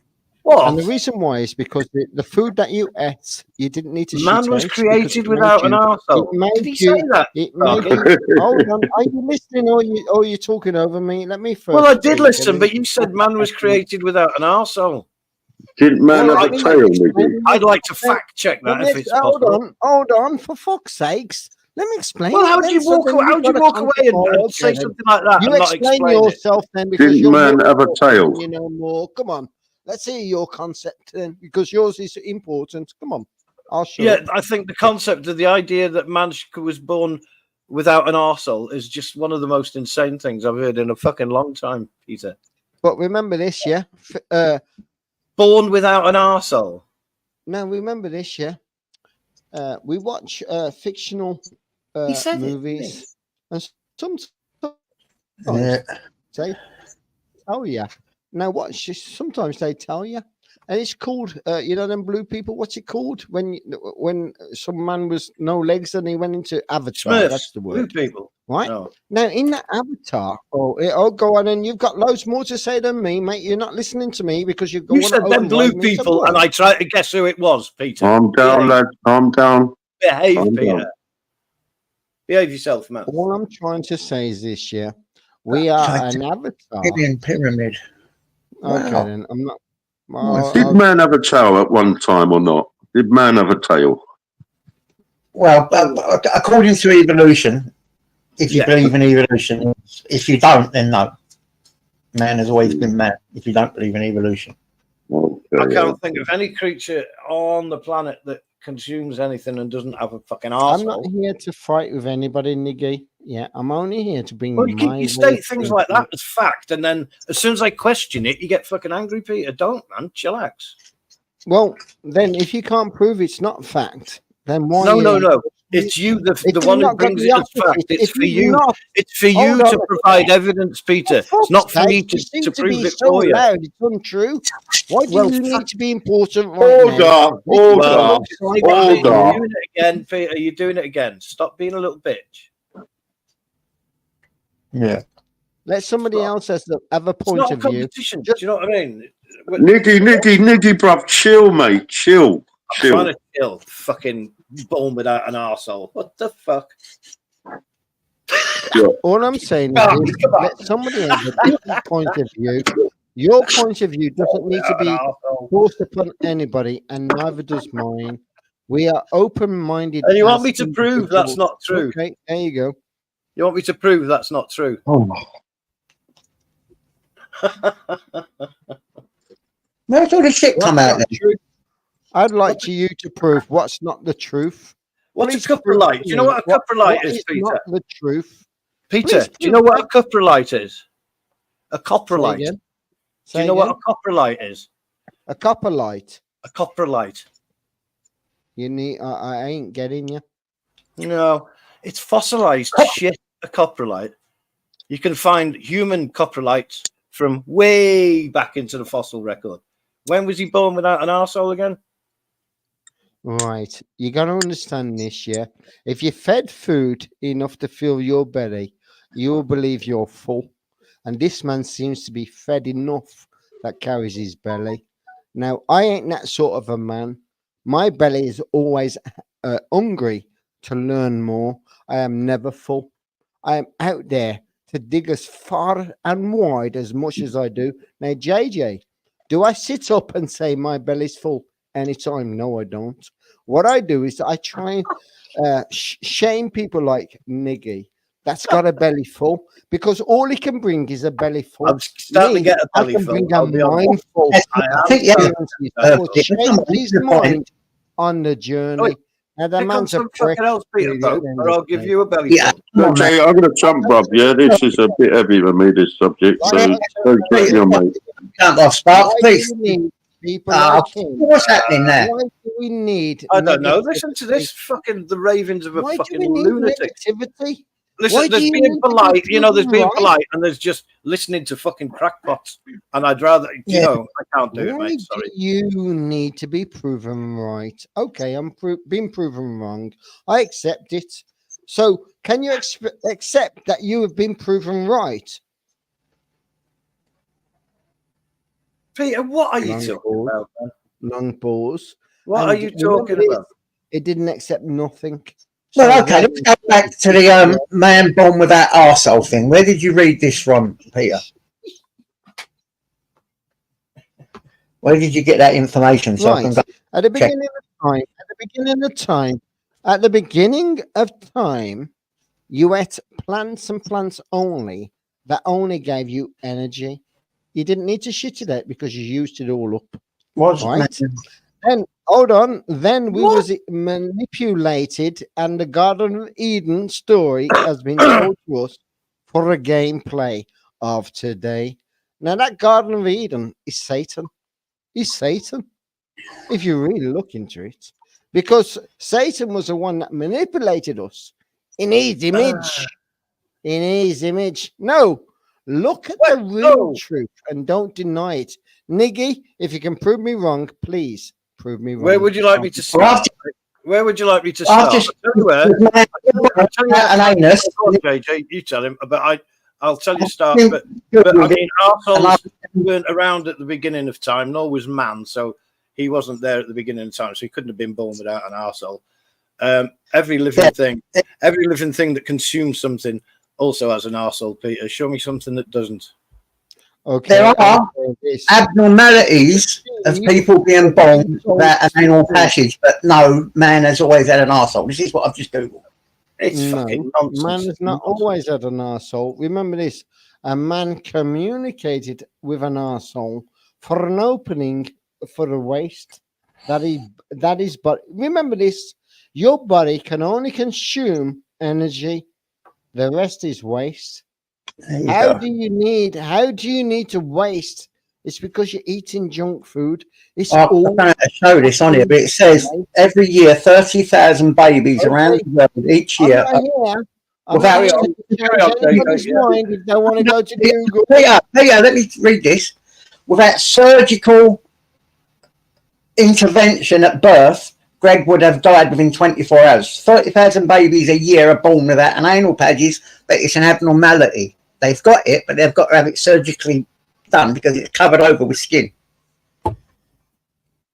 What? And the reason why is because the food that you ate, you didn't need to Man was created without an arsehole. Did he say that? Hold on. Are you listening or are you talking over me? Let me first. Well, I did listen, but you said man was created without an arsehole. Didn't man have a tail, maybe? I'd like to fact check that if it's possible. Hold on, for fuck's sakes. Let me explain. Well, how do you walk away and say something like that? You explain yourself then, because didn't man have a tail? You know more. Come on. Let's hear your concept then, because yours is important. Come on. I'll show you. I think the concept of the idea that man was born without an arsehole is just one of the most insane things I've heard in a fucking long time, Peter. But remember this, yeah? Born without an arsehole. Now, remember this, yeah? We watch fictional movies, and sometimes say, "Oh yeah." Now watch this. Sometimes they tell you, and it's called, them blue people. What's it called when some man was no legs and he went into Avatar? Smurfs, that's the word. Blue people, right? No. Now in that Avatar, go on, and you've got loads more to say than me, mate. You're not listening to me because you've got. You said them blue people, and I tried to guess who it was, Peter. Calm down, lad. Calm down. Behave, Peter. Down. Behave yourself, man. All I'm trying to say is this: we are an Avatar. Pyramid. Okay, Wow. then I'm not. Did man have a tail at one time or not? Did man have a tail? Well, according to evolution, if you believe in evolution, if you don't, then no. Man has always been man. If you don't believe in evolution, I can't think of any creature on the planet that consumes anything and doesn't have a fucking arsehole. I'm not here to fight with anybody, Niggy. Yeah, I'm only here to bring. Well, you state things like that as fact, and then as soon as I question it, you get fucking angry, Peter. Don't, man. Chillax. Well, then, if you can't prove it's not fact, then why? No. It's you, the one who brings it as fact. It's for you. It's for you to provide evidence, Peter. It's not for me to prove it for you. It's untrue. Why do you need to be important? Hold on. You're doing it again, Peter. You're doing it again. Stop being a little bitch. Yeah. Let somebody else have a It's point not a of view. competition. Do you know what I mean? Niggy, bruv, chill, mate, chill. I'm trying to chill. Fucking born without an arsehole. What the fuck? All I'm saying is Come on. let somebody have a different point of view. Your point of view doesn't need to be forced upon anybody, and neither does mine. We are open-minded. And you want me to prove that's not true? Okay, there you go. You want me to prove that's not true? Oh. Where's all this shit come out? I'd like you to prove what's not the truth. What's a coprolite? Do you know what a coprolite is, Peter? Not the truth. Peter, do you know what a coprolite is? A coprolite. Do you know what a coprolite is? A coprolite. A coprolite. You need. I ain't getting you. No, it's fossilized shit. A coprolite. You can find human coprolites from way back into the fossil record. When was he born without an arsehole again? Right. You got to understand this, yeah? If you fed food enough to fill your belly, you'll believe you're full. And this man seems to be fed enough that carries his belly. Now, I ain't that sort of a man. My belly is always hungry to learn more. I am never full. I am out there to dig as far and wide as much as I do. Now, JJ, do I sit up and say my belly's full anytime? No, I don't. What I do is I try and shame people like Niggy that's got a belly full, because all he can bring is a belly full. I'm starting to get a belly full. I can bring a mind full. I think, Change his mind on the journey. Now, the man's a prick. Or I'll give you a belly full. No, Jay, I'm going to trump, bruv. Yeah, this is a bit heavy for me, this subject. So don't take me on, mate. Can't off spark, please. People like him. What's happening there? Why do we need? I don't know. Listen to this fucking the ravings of a fucking lunatic. Negativity? Listen, there's being polite, there's being polite, and there's just listening to fucking crackpots. And I'd rather, I can't do it, mate. Sorry. You need to be proven right. Okay, I'm being proven wrong. I accept it. So, can you accept that you have been proven right? Peter, what are you talking about, man? Long pause. What are you talking about? It didn't accept nothing. Well, okay, let's go back to the man born with that arsehole thing. Where did you read this from, Peter? Where did you get that information? So I can go at the beginning of time, you ate plants and plants only that only gave you energy. You didn't need to shit it out because you used it all up. Right? Then hold on. Then we was manipulated, and the Garden of Eden story has been told to us for a gameplay of today. Now that Garden of Eden is Satan. He's Satan. If you really look into it, because Satan was the one that manipulated us in his image. In his image. No, look at the real truth and don't deny it. Niggy, if you can prove me wrong, please prove me wrong. Where would you like me to start? Where would you like me to start? JJ, you tell him, but I'll tell you start. But I mean, arseholes weren't around at the beginning of time, nor was man, so he wasn't there at the beginning of time, so he couldn't have been born without an arsehole. Every living thing that consumes something also has an arsehole, Peter. Show me something that doesn't. Okay. There are abnormalities of people being born without an anal passage, but no, man has always had an arsehole. This is what I've just Googled. It's fucking nonsense. Man has not always had an arsehole. Remember this: a man communicated with an arsehole for an opening for the waist. That is. But remember this: your body can only consume energy. The rest is waste. How do you need to waste? It's because you're eating junk food. It's I'm going to show this on here, but it says every year 30,000 babies around the world each year. Without if they want to go to Google. Peter, let me read this. Without surgical intervention at birth, Greg would have died within 24 hours. 30,000 babies a year are born without an anal passage, but it's an abnormality. They've got it, but they've got to have it surgically done because it's covered over with skin.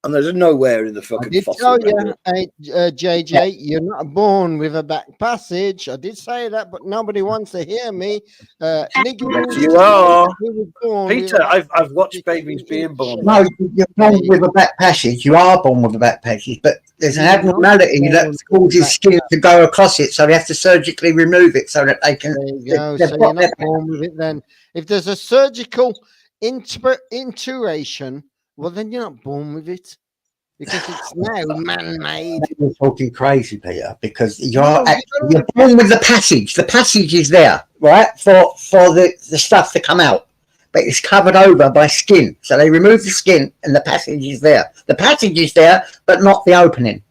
And there's nowhere in the I fucking did fossil tell record. you, JJ, you're not born with a back passage. I did say that, but nobody wants to hear me. Nicky Yes, used you to say are. he was born with Peter, a I've watched babies being born. No, you're born with a back passage. You are born with a back passage, but there's an You're not abnormality born that with a causes back skin to go across it, so they have to surgically remove it so that they can. There you go. they've So got you're not their- born with it then. If there's a surgical inturation, well, then you're not born with it because it's now man-made. You're talking crazy, Peter, because No, you're born with the passage. The passage is there, right, for the stuff to come out, but it's covered over by skin. So they remove the skin, and the passage is there. The passage is there, but not the opening.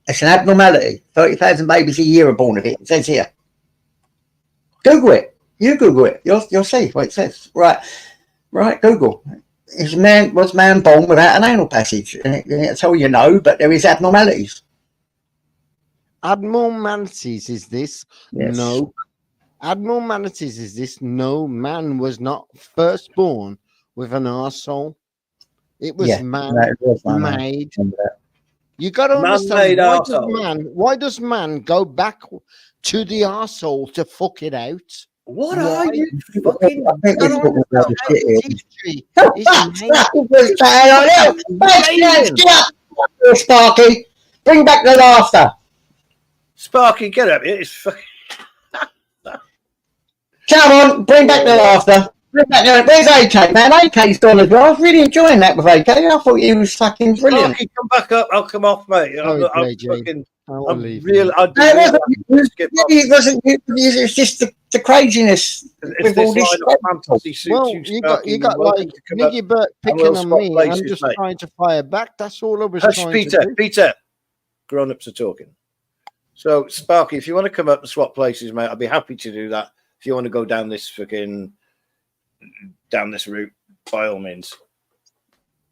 It's an abnormality. 30,000 babies a year are born with it. It says here. Google it. You Google it. You'll see what it says. Right. Google. Was man born without an anal passage? And it'll tell you no, but there is abnormalities. Abnormalities is this? Yes. No. Abnormalities is this? No, man was not first born with an arsehole. It was man-made. You got to understand, why does man go back to the arsehole to fuck it out? What are you fucking? Sparky, bring back the laughter. Sparky, get up here. It's fucking. Come on, bring back the laughter. Where's AK, man? AK's gone as well. I was really enjoying that with AK. I thought he was fucking brilliant. Sparky, come back up. I'll come off, mate. I'm fucking. I'm real. It wasn't. It's just the craziness with all this. Well, you got like Nicky Burt picking on me. I'm just trying to fire back. That's all I was trying to do. Peter, grown-ups are talking. So, Sparky, if you want to come up and swap places, mate, I'd be happy to do that. If you want to go down this route, by all means.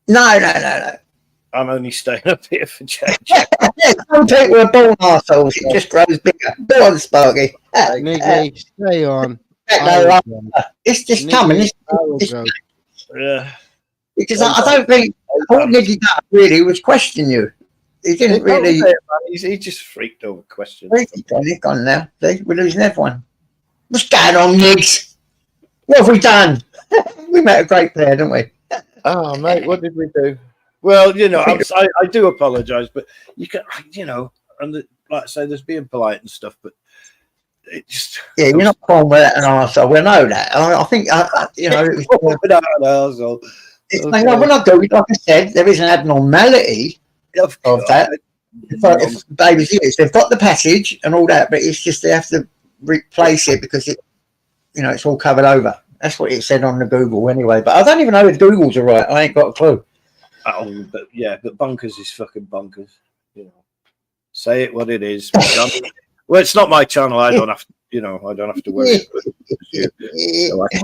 No. I'm only staying up here for change. Some people are born arseholes. It just grows bigger. Go on, Sparky. Nicky, stay on. It's just coming. Yeah. Because I don't think all Nicky done really was question you. He didn't really. He just freaked over questions. He's gone now. See, we're losing everyone. What's going on, Niggs? What have we done? We met a great player, didn't we? Oh, mate, what did we do? Well, I do apologise, but you can, and like I say, there's being polite and stuff, but it just you're not calling without an arsehole. We know that. I think it was without an arsehole. We're not doing. Like I said, there is an abnormality of that. If babies, they've got the passage and all that, but it's just they have to replace it because it's all covered over. That's what it said on the Google anyway. But I don't even know if Google's are right. I ain't got a clue. Oh, but bonkers is fucking bonkers. Say it what it is. Well, it's not my channel. I don't have to. I don't have to worry. So I can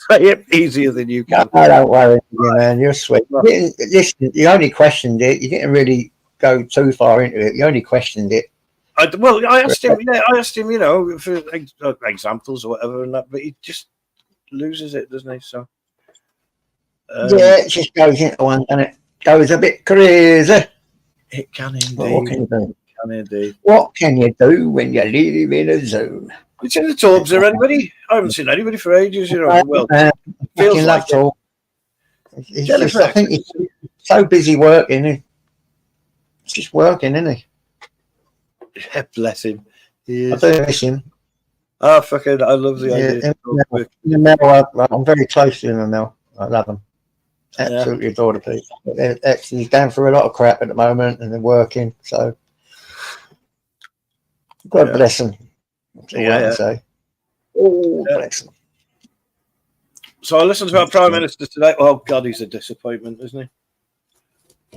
say it easier than you can. No, don't worry, man. You're sweet. Listen, you only questioned it. You didn't really go too far into it. You only questioned it. I asked him. Yeah, I asked him. For examples or whatever, and that. But he just loses it, doesn't he? So. It just goes into one, and it goes a bit crazy. It can indeed. What can you do? Indeed. What can you do when you live in a zoo? It's in the Torbs there, anybody? I haven't seen anybody for ages, Well, feels like it. I think he's so busy working. He's just working, isn't he? Yeah, bless him. He I is. do miss him. Oh, fucking, I love the idea. I'm very close to him, Mel. I love him. Absolutely adore the people. He's going through a lot of crap at the moment, and they're working. So, God bless him. That's all I can say. Oh, bless him. So I listened to our Prime Minister today. Oh God, he's a disappointment, isn't he?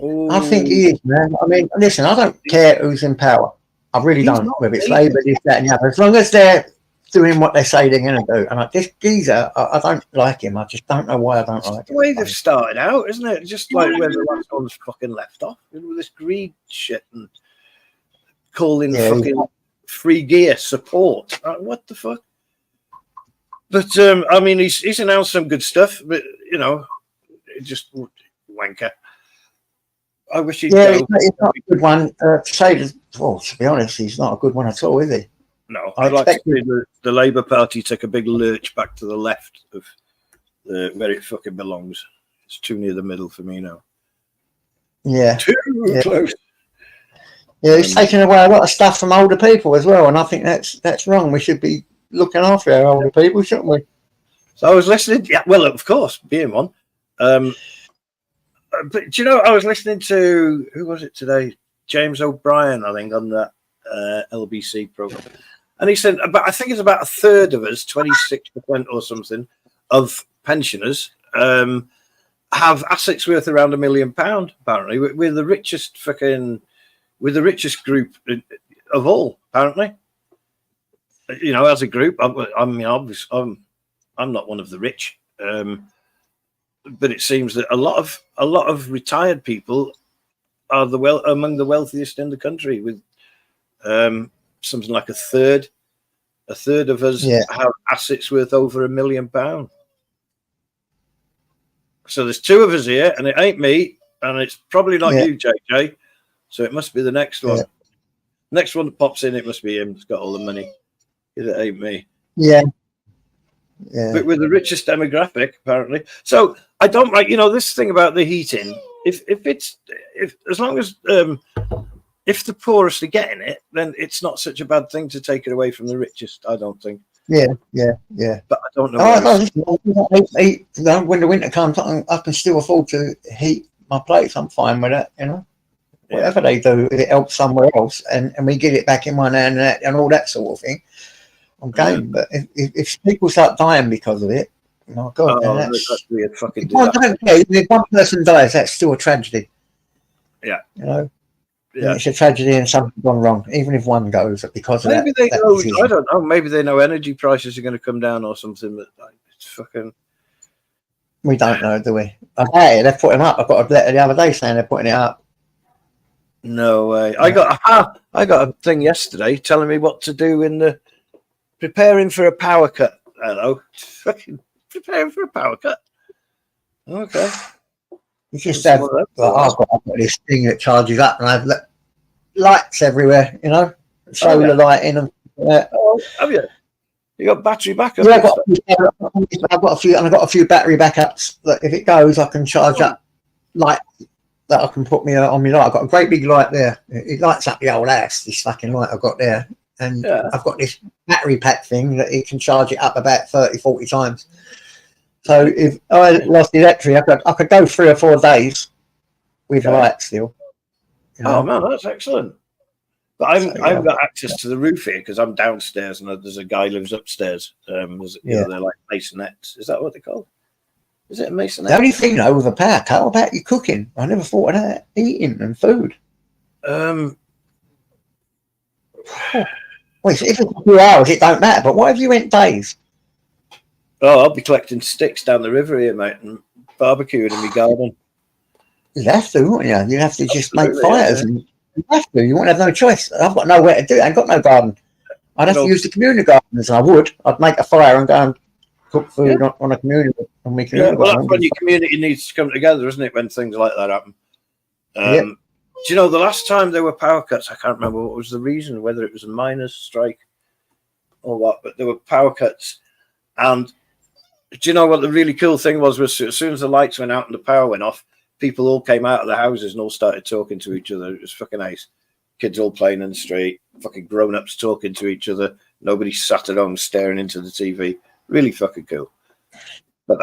Oh. I think he is, man. I mean, listen, I don't care who's in power. I really don't. Whether it's Labour, this, that, and the other. As long as they're doing what they say they're going to do. And this geezer, I don't like him. I just don't know why I don't like him. The way they've started out, isn't it? Just like where the last one's fucking left off. With this greed shit and calling fucking free gear support. What the fuck? But I mean, he's announced some good stuff, but you know, it just wanker. I wish he'd Yeah, go. it's not a good one. To be honest, he's not a good one at all, is he? No, I I'd like to expected- see the Labour Party take a big lurch back to the left of where it fucking belongs. It's too near the middle for me now. Yeah, Too close. yeah, he's taking away a lot of stuff from older people as well, and I think that's wrong. We should be looking after our older people, shouldn't we? So I was listening. Yeah, well, of course, being one. But do you know, I was listening to who was it today? James O'Brien, I think, on that LBC program, and he said I think it's about a third of us, 26% or something, of pensioners have assets worth around £1 million. Apparently, we're the richest we're the richest group of all. Apparently, you know, as a group. I mean, obviously, I'm not one of the rich. But it seems that a lot of retired people are among the wealthiest in the country, with something like a third of us have assets worth over £1 million. So there's two of us here, and it ain't me, and it's probably not you, JJ. So it must be the next one. Next one that pops in, it must be him. He's got all the money. It ain't me. Yeah. Yeah. But we're the richest demographic, apparently. So I don't like, you know, this thing about the heating. If as long as if the poorest are getting it, then it's not such a bad thing to take it away from the richest. I don't think. Yeah. But I don't know. When the winter comes, I can still afford to heat my place. I'm fine with that, you know. Whatever they do, it helps somewhere else, and we get it back in one hand and all that sort of thing. I'm game, but if people start dying because of it, my God, that's weird. Fucking if one person dies, that's still a tragedy. Yeah, you know, it's a tragedy and something's gone wrong, even if one goes because of maybe that. They know. I don't know. Maybe they know energy prices are going to come down or something. But it's fucking. We don't know, do we? Hey, they're putting up. I got a letter the other day saying they're putting it up. No way. I got a thing yesterday telling me what to do in the preparing for a power cut. Hello, fucking preparing for a power cut. Okay. You just have. I've got this thing that charges up, and I have lights everywhere. You know, solar lighting and. Oh, have you? You got battery backup? Yeah, I've got a few, and I've got a few battery backups that if it goes, I can charge up light that I can put me on my light. I've got a great big light there. It lights up the whole house. This fucking light I've got there, and I've got this battery pack thing that it can charge it up about 30-40 times. So if I lost the electric, I could go 3 or 4 days with light still. You know? Oh man, that's excellent. But I've got access to the roof here because I'm downstairs and there's a guy who lives upstairs. You know, they're like masonettes. Is that what they're called? Is it a masonette? The only thing though with a power cut, what about your cooking? I never thought of that. Eating and food. Well, if it's a few hours, it don't matter. But what if you went days? Oh, I'll be collecting sticks down the river here, mate, and barbecuing in my garden. You'd have to, wouldn't you? You'd have to just make fires. And you have to. You won't have no choice. I've got nowhere to do it. I ain't got no garden. I'd have to use the community gardens. I would. I'd make a fire and go and cook food on a community. On my community well, that's when your community needs to come together, isn't it? When things like that happen. Do you know the last time there were power cuts? I can't remember what was the reason, whether it was a miners' strike or what, but there were power cuts. And do you know what the really cool thing was as soon as the lights went out and the power went off, people all came out of the houses and all started talking to each other. It was fucking nice. Kids all playing in the street, fucking grown-ups talking to each other. Nobody sat at home staring into the TV. Really fucking cool. But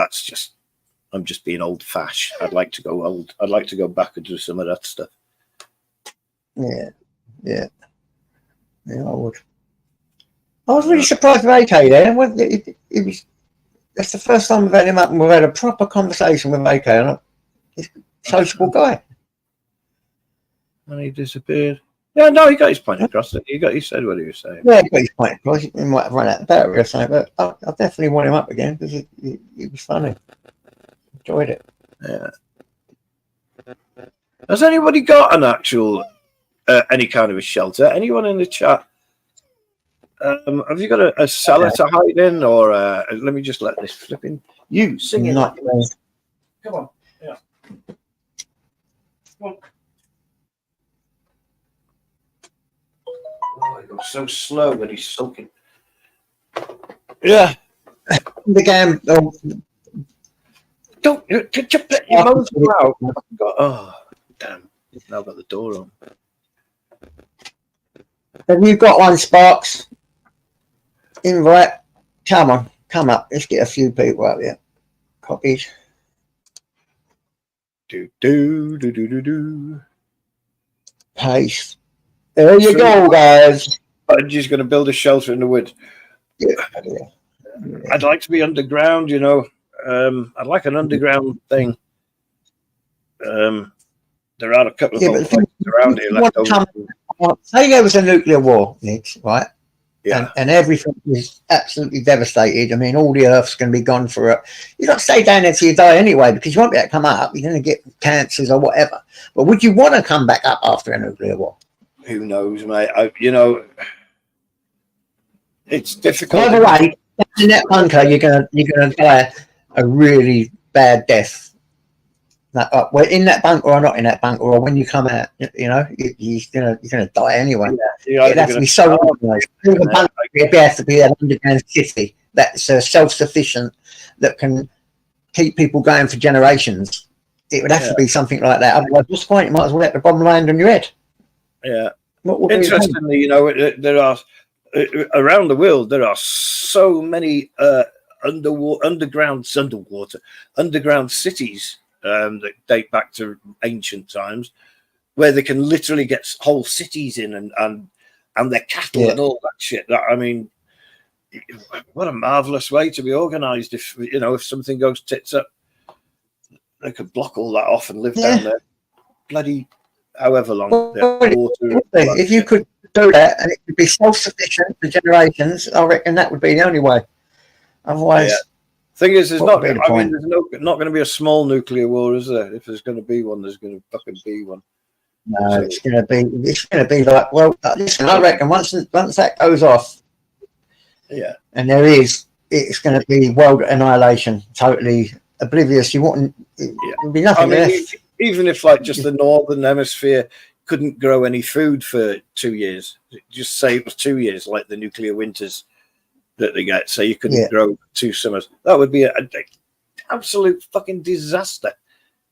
I'm just being old-fashioned. I'd like to go old. I'd like to go back and do some of that stuff. Yeah, I would. I was really surprised with AK there. It was. That's the first time we've had him up and we've had a proper conversation with AK. And he's a sociable guy. And he disappeared. Yeah, no, he got his point across. He said what he was saying. Yeah, he got his point across. He might have run out of battery or something, but I definitely want him up again because he was funny. Enjoyed it. Yeah. Has anybody got an actual any kind of a shelter? Anyone in the chat Have you got a cellar to hide in, or let me just let this flipping you sing it? Not me. Come on, yeah. Come on. Oh, he goes so slow when he's sulking. Yeah. The game. Oh, Don't you put your moans out. Oh, damn. Now I've got the door on. have you got one, Sparks? Invite. Come on, come up. Let's get a few people up here. Copies. Do. Paste. There you go, guys. I'm just going to build a shelter in the woods. Yeah. I'd like to be underground, you know. I'd like an underground thing. There are a couple of places around here left over. Say there was a nuclear war, Nick, right? Yeah. And everything is absolutely devastated. I mean, all the Earth's going to be gone for it. You don't stay down there till you die anyway, because you won't be able to come up. You're going to get cancers or whatever. But would you want to come back up after a nuclear war? Who knows, mate? You know, it's difficult. By the way, in that bunker, you're gonna die a really bad death. Well, in that bunker or not in that bunker, or when you come out, you know, you're gonna die anyway. Yeah, It has to be so organised. It has to be an underground city that's self-sufficient, that can keep people going for generations. It would have to be something like that. Otherwise, what's the point? You might as well let the bomb land on your head. Yeah. Interestingly, you know, there are around the world there are so many underground cities that date back to ancient times, where they can literally get whole cities in and their cattle and all that shit. I mean, what a marvelous way to be organized. If you know, if something goes tits up, they could block all that off and live down there. Bloody however long. If you could do that and it could be self-sufficient for generations, I reckon that would be the only way. Otherwise, thing is, there's not. There's not going to be a small nuclear war, is there? If there's going to be one, there's going to fucking be one. No, so, it's going to be like, well, listen, I reckon once that goes off, and it's going to be world annihilation, totally oblivious. You wouldn't. There'd be nothing left. Even if, like, just the northern hemisphere couldn't grow any food for 2 years, just say it was 2 years, like the nuclear winters that they get, so you couldn't grow 2 summers. That would be an absolute fucking disaster.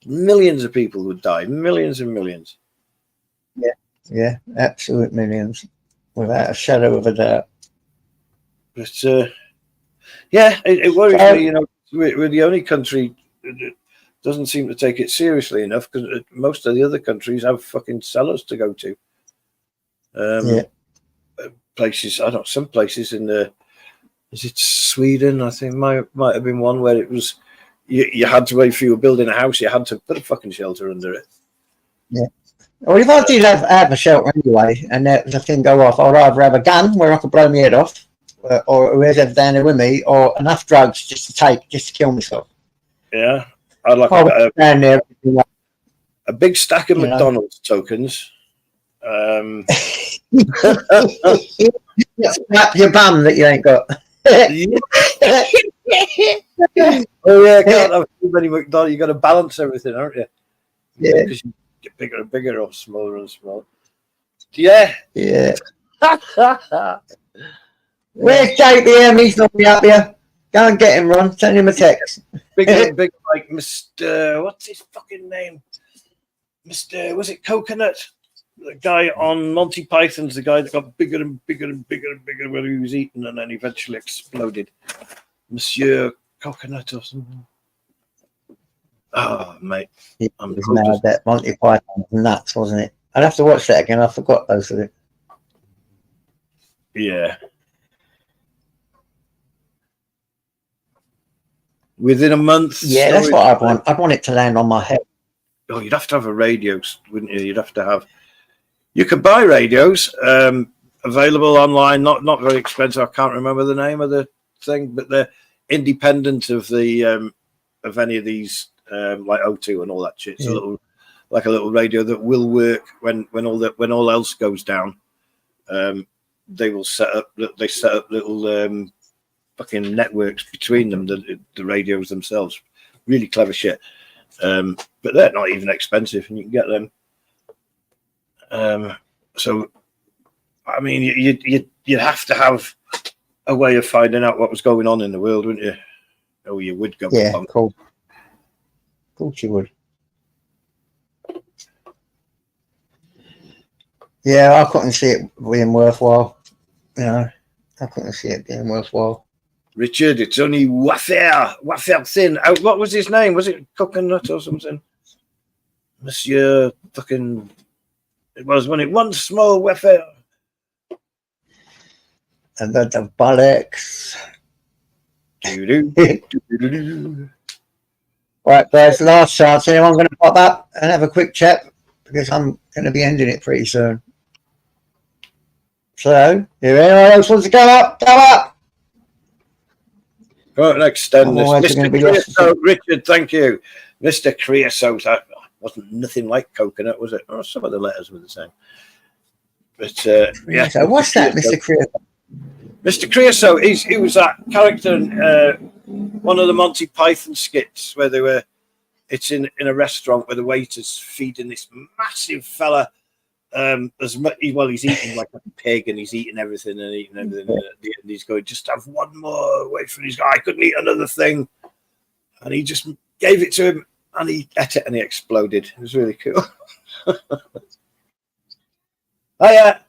Millions of people would die, millions and millions. Yeah, absolute millions, without a shadow of a doubt. But it worries me. You know, we're the only country that doesn't seem to take it seriously enough, because most of the other countries have fucking cellars to go to. Places, I don't know, some places in the, is it Sweden? I think might have been one where it was, you had to, if you were building a house, you had to put a fucking shelter under it. Yeah. Well, if I did have a shelter anyway, and the thing go off, I'd either have a gun where I could blow my head off, or whoever's down there with me, or enough drugs just to kill myself. Yeah, I'd like down there, a big stack of McDonald's tokens. Slap your bum that you ain't got. Oh yeah, can't have too many McDonald's. You got to balance everything, aren't you? Yeah. Because you get bigger and bigger, or smaller and smaller. Yeah. Yeah. Where's JBM? He's not be up here. Go and get him, Ron. Send him a text. Big like Mr. What's his fucking name? Mr. Was it Coconut? The guy on Monty Python's the guy that got bigger and bigger and bigger and bigger when he was eating, and then eventually exploded. Monsieur Coconut or something. Oh, mate. I'm mad that Monty Python was nuts, wasn't it? I'd have to watch that again. I forgot those of it. Yeah. Within a month. Yeah, that's what I'd want. I'd want it to land on my head. Oh, you'd have to have a radio, wouldn't you? You'd have to have. You could buy radios available online, not very expensive. I can't remember the name of the thing, but they're independent of the of any of these like O2 and all that shit. It's a little radio that will work when all else goes down. they will set up little fucking networks between them, the radios themselves. Really clever shit. But they're not even expensive, and you can get them. So, I mean, you'd have to have a way of finding out what was going on in the world, wouldn't you? Oh, you would go. Yeah, cool. Of course you would. Yeah, I couldn't see it being worthwhile. You know, I couldn't see it being worthwhile. Richard, it's only wafer thin. What was his name? Was it Coconut or something? Monsieur fucking. It was when it one small wafer. And then the bollocks. Right, guys, last chance. Anyone going to pop up and have a quick chat? Because I'm going to be ending it pretty soon. So, if anyone else wants to come up, come up. Right, let's extend this. Otherwise we're Mr. gonna be Creosote, Richard, thank you. Mr. Creosote, wasn't nothing like coconut, was it? Oh, some of the letters were the same. But yeah. So what's that, Mr. Creosote? Mr. Creosote, he was that character in one of the Monty Python skits where it's in a restaurant where the waiter's feeding this massive fella. He's eating like a pig, and he's eating everything and eating everything. And at the end, he's going, just have one more. Wait for his guy. I couldn't eat another thing, and he just gave it to him, and he ate it, and he exploded. It was really cool. Hiya,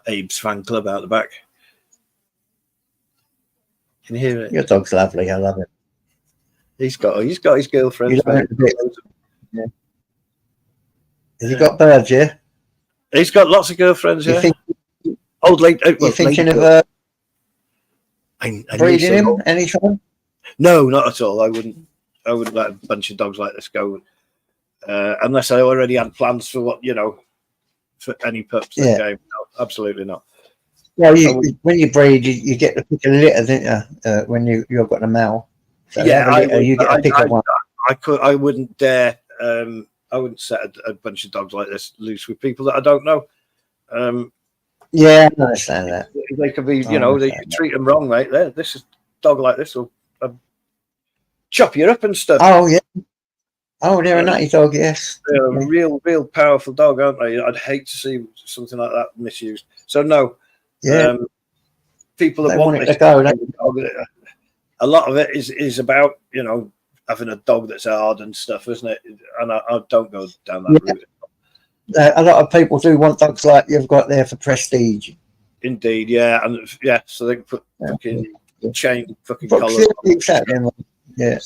Abe's fan club out the back. Can you hear it? Your dog's lovely. I love it. He's got his girlfriend. Yeah. Has he got birds? Yeah. He's got lots of girlfriends. Yeah. Old lady. You thinking of breeding him anytime? No, not at all. I wouldn't let a bunch of dogs like this go unless I already had plans for for any pups that came. No, absolutely not. Well, when you breed, you get to pick a litter, don't you? When you've got a male. So you get to pick one. I wouldn't dare. I wouldn't set a bunch of dogs like this loose with people that I don't know. Yeah, I understand that. They could be, they treat them wrong, mate. This is dog like this will chop you up and stuff. Oh yeah. Oh, they're a nutty dog. Yes. They're a real powerful dog, aren't they? I'd hate to see something like that misused. So no. Yeah. People that want it to go. A lot of it is about having a dog that's hard and stuff, isn't it? And I don't go down that route. A lot of people do want dogs like you've got there for prestige. Indeed, yeah, and so they can put fucking chain fucking collar. Exactly. Yeah.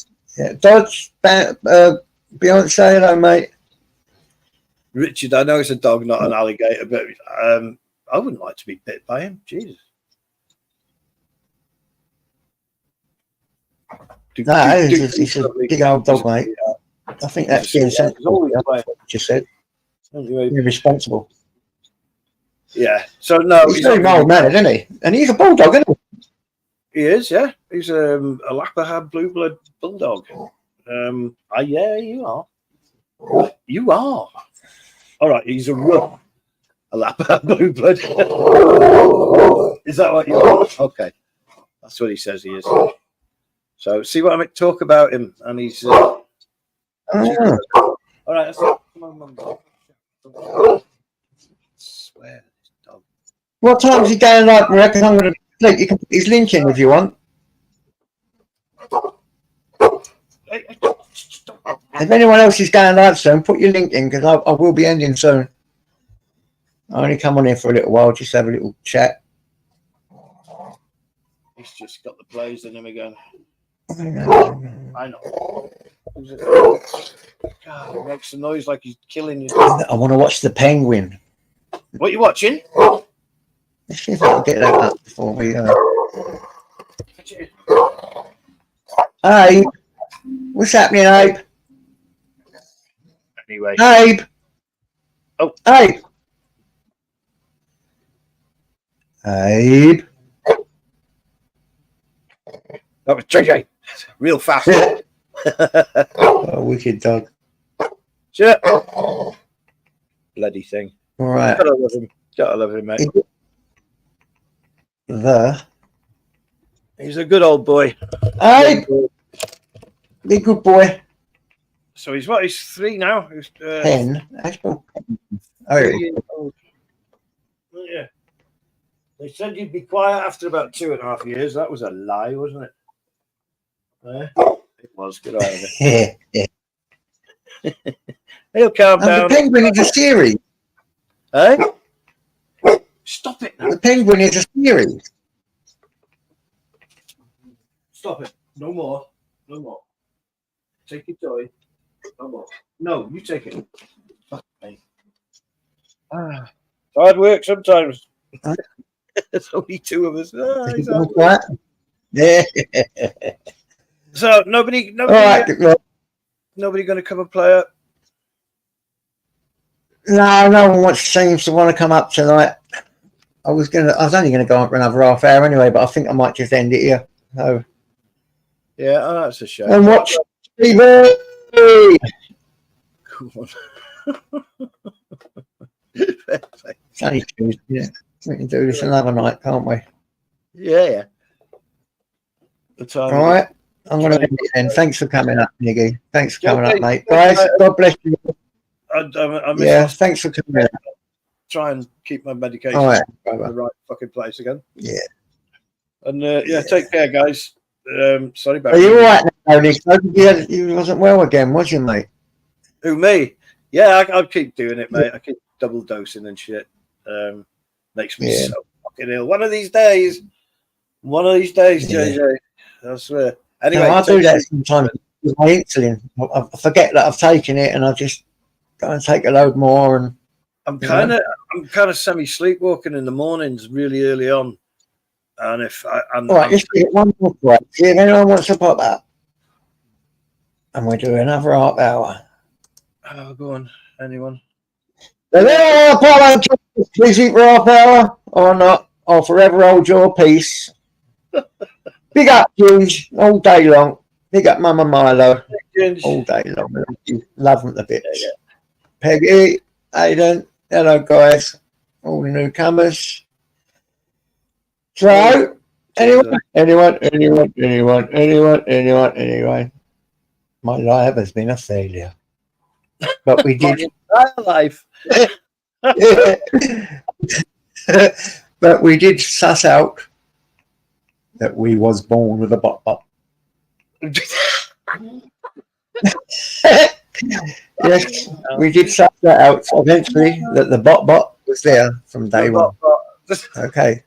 Dodge, Beyonce, hello, mate. Richard, I know it's a dog, not an alligator, but I wouldn't like to be bit by him. Jesus. He's a big old dog, mate. I think that's being sensible. What you said. You're responsible. Yeah. So no, he's very mild mannered, isn't he? And he's a bulldog, isn't he? He is, yeah. He's a Lapahad blue blood bulldog. Yeah, you are. You are. All right, he's a rough. A Lapahad blue blood. Is that what you are? Okay. That's what he says he is. So see what I talk about him, and he's. All right, that's it. Come on, Mum. I swear, this dog. What time's he going like? I reckon I'm going to sleep. You can put his link in if you want. If anyone else is going live soon, put your link in because I will be ending soon. I only come on here for a little while, just have a little chat. He's just got the plays in him again. I know. God, it makes a noise like he's killing you. I want to watch the penguin. What are you watching? Let's see if I can get that up before we. Abe, what's happening, Abe? Anyway. Abe. Oh, Abe. Abe. That was JJ. Real fast. Oh, wicked dog. Sure. Bloody thing. All right. Gotta love him. Gotta love him, mate. He's a good old boy. Hey, be good boy. So he's what? He's 3 now. He's 10. That's cool. Oh, 3 years old. Oh, yeah. They said you'd be quiet after about 2.5 years. That was a lie, wasn't it? It was. Good on him. He'll calm And down. the Penguin is a series. Eh? Stop it now. The Penguin is a series. Stop it. No more. No more. Take your toy. No more. No, you take it. Fuck me. Hard work sometimes. There's only 2 of us. He's hard work. Quiet. Yeah. So nobody All right. Well, nobody going to come and play it. no one seems to want to come up tonight. I was only gonna go on for another half hour anyway, but I think I might just end it here. So Yeah, that's a shame. and watch TV. It's only Tuesday. Yeah. We can do this another night, can't we? Yeah. The time. All right. I'm going to end it then. Thanks for coming up, Niggy. Thanks for coming up, mate. Guys, God bless you. I Yeah, thanks for coming up. Try and keep my medication All right. in the right fucking place again. Yeah. And yeah, take care, guys. Sorry about Are you all right now, Nick? You wasn't well again, was you, mate? Who, me? Yeah, I'll keep doing it, mate. I keep double dosing and shit. Makes me so fucking ill. One of these days, JJ. I swear. Anyway, I do that sometimes with my insulin. I forget that I've taken it, and I just go and take a load more. And I'm kind of semi sleepwalking in the mornings, really early on. And if all right, let's get one more break. See if anyone wants to pop up, and we'll do another half hour. Oh, go on, anyone? Please eat for half hour or not. I'll forever hold your peace. Big up, Ginge, all day long. Big up, Mama Milo, all day long. Love them to bits. Peggy, Aidan, hello, guys. All the newcomers. So, anyone. My life has been a failure. But we did. Life. But we did suss out that we was born with a bot. Yes, we did suss that out eventually, that the bot was there from day one. Okay.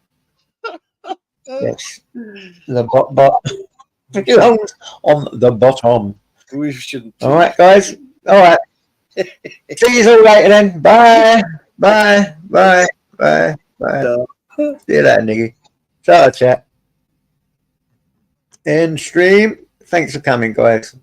Yes, the bot belongs on the bottom. We shouldn't. All right, guys. All right. See you all later then. Bye. See you later, Niggy. Start a chat. End stream. Thanks for coming, guys.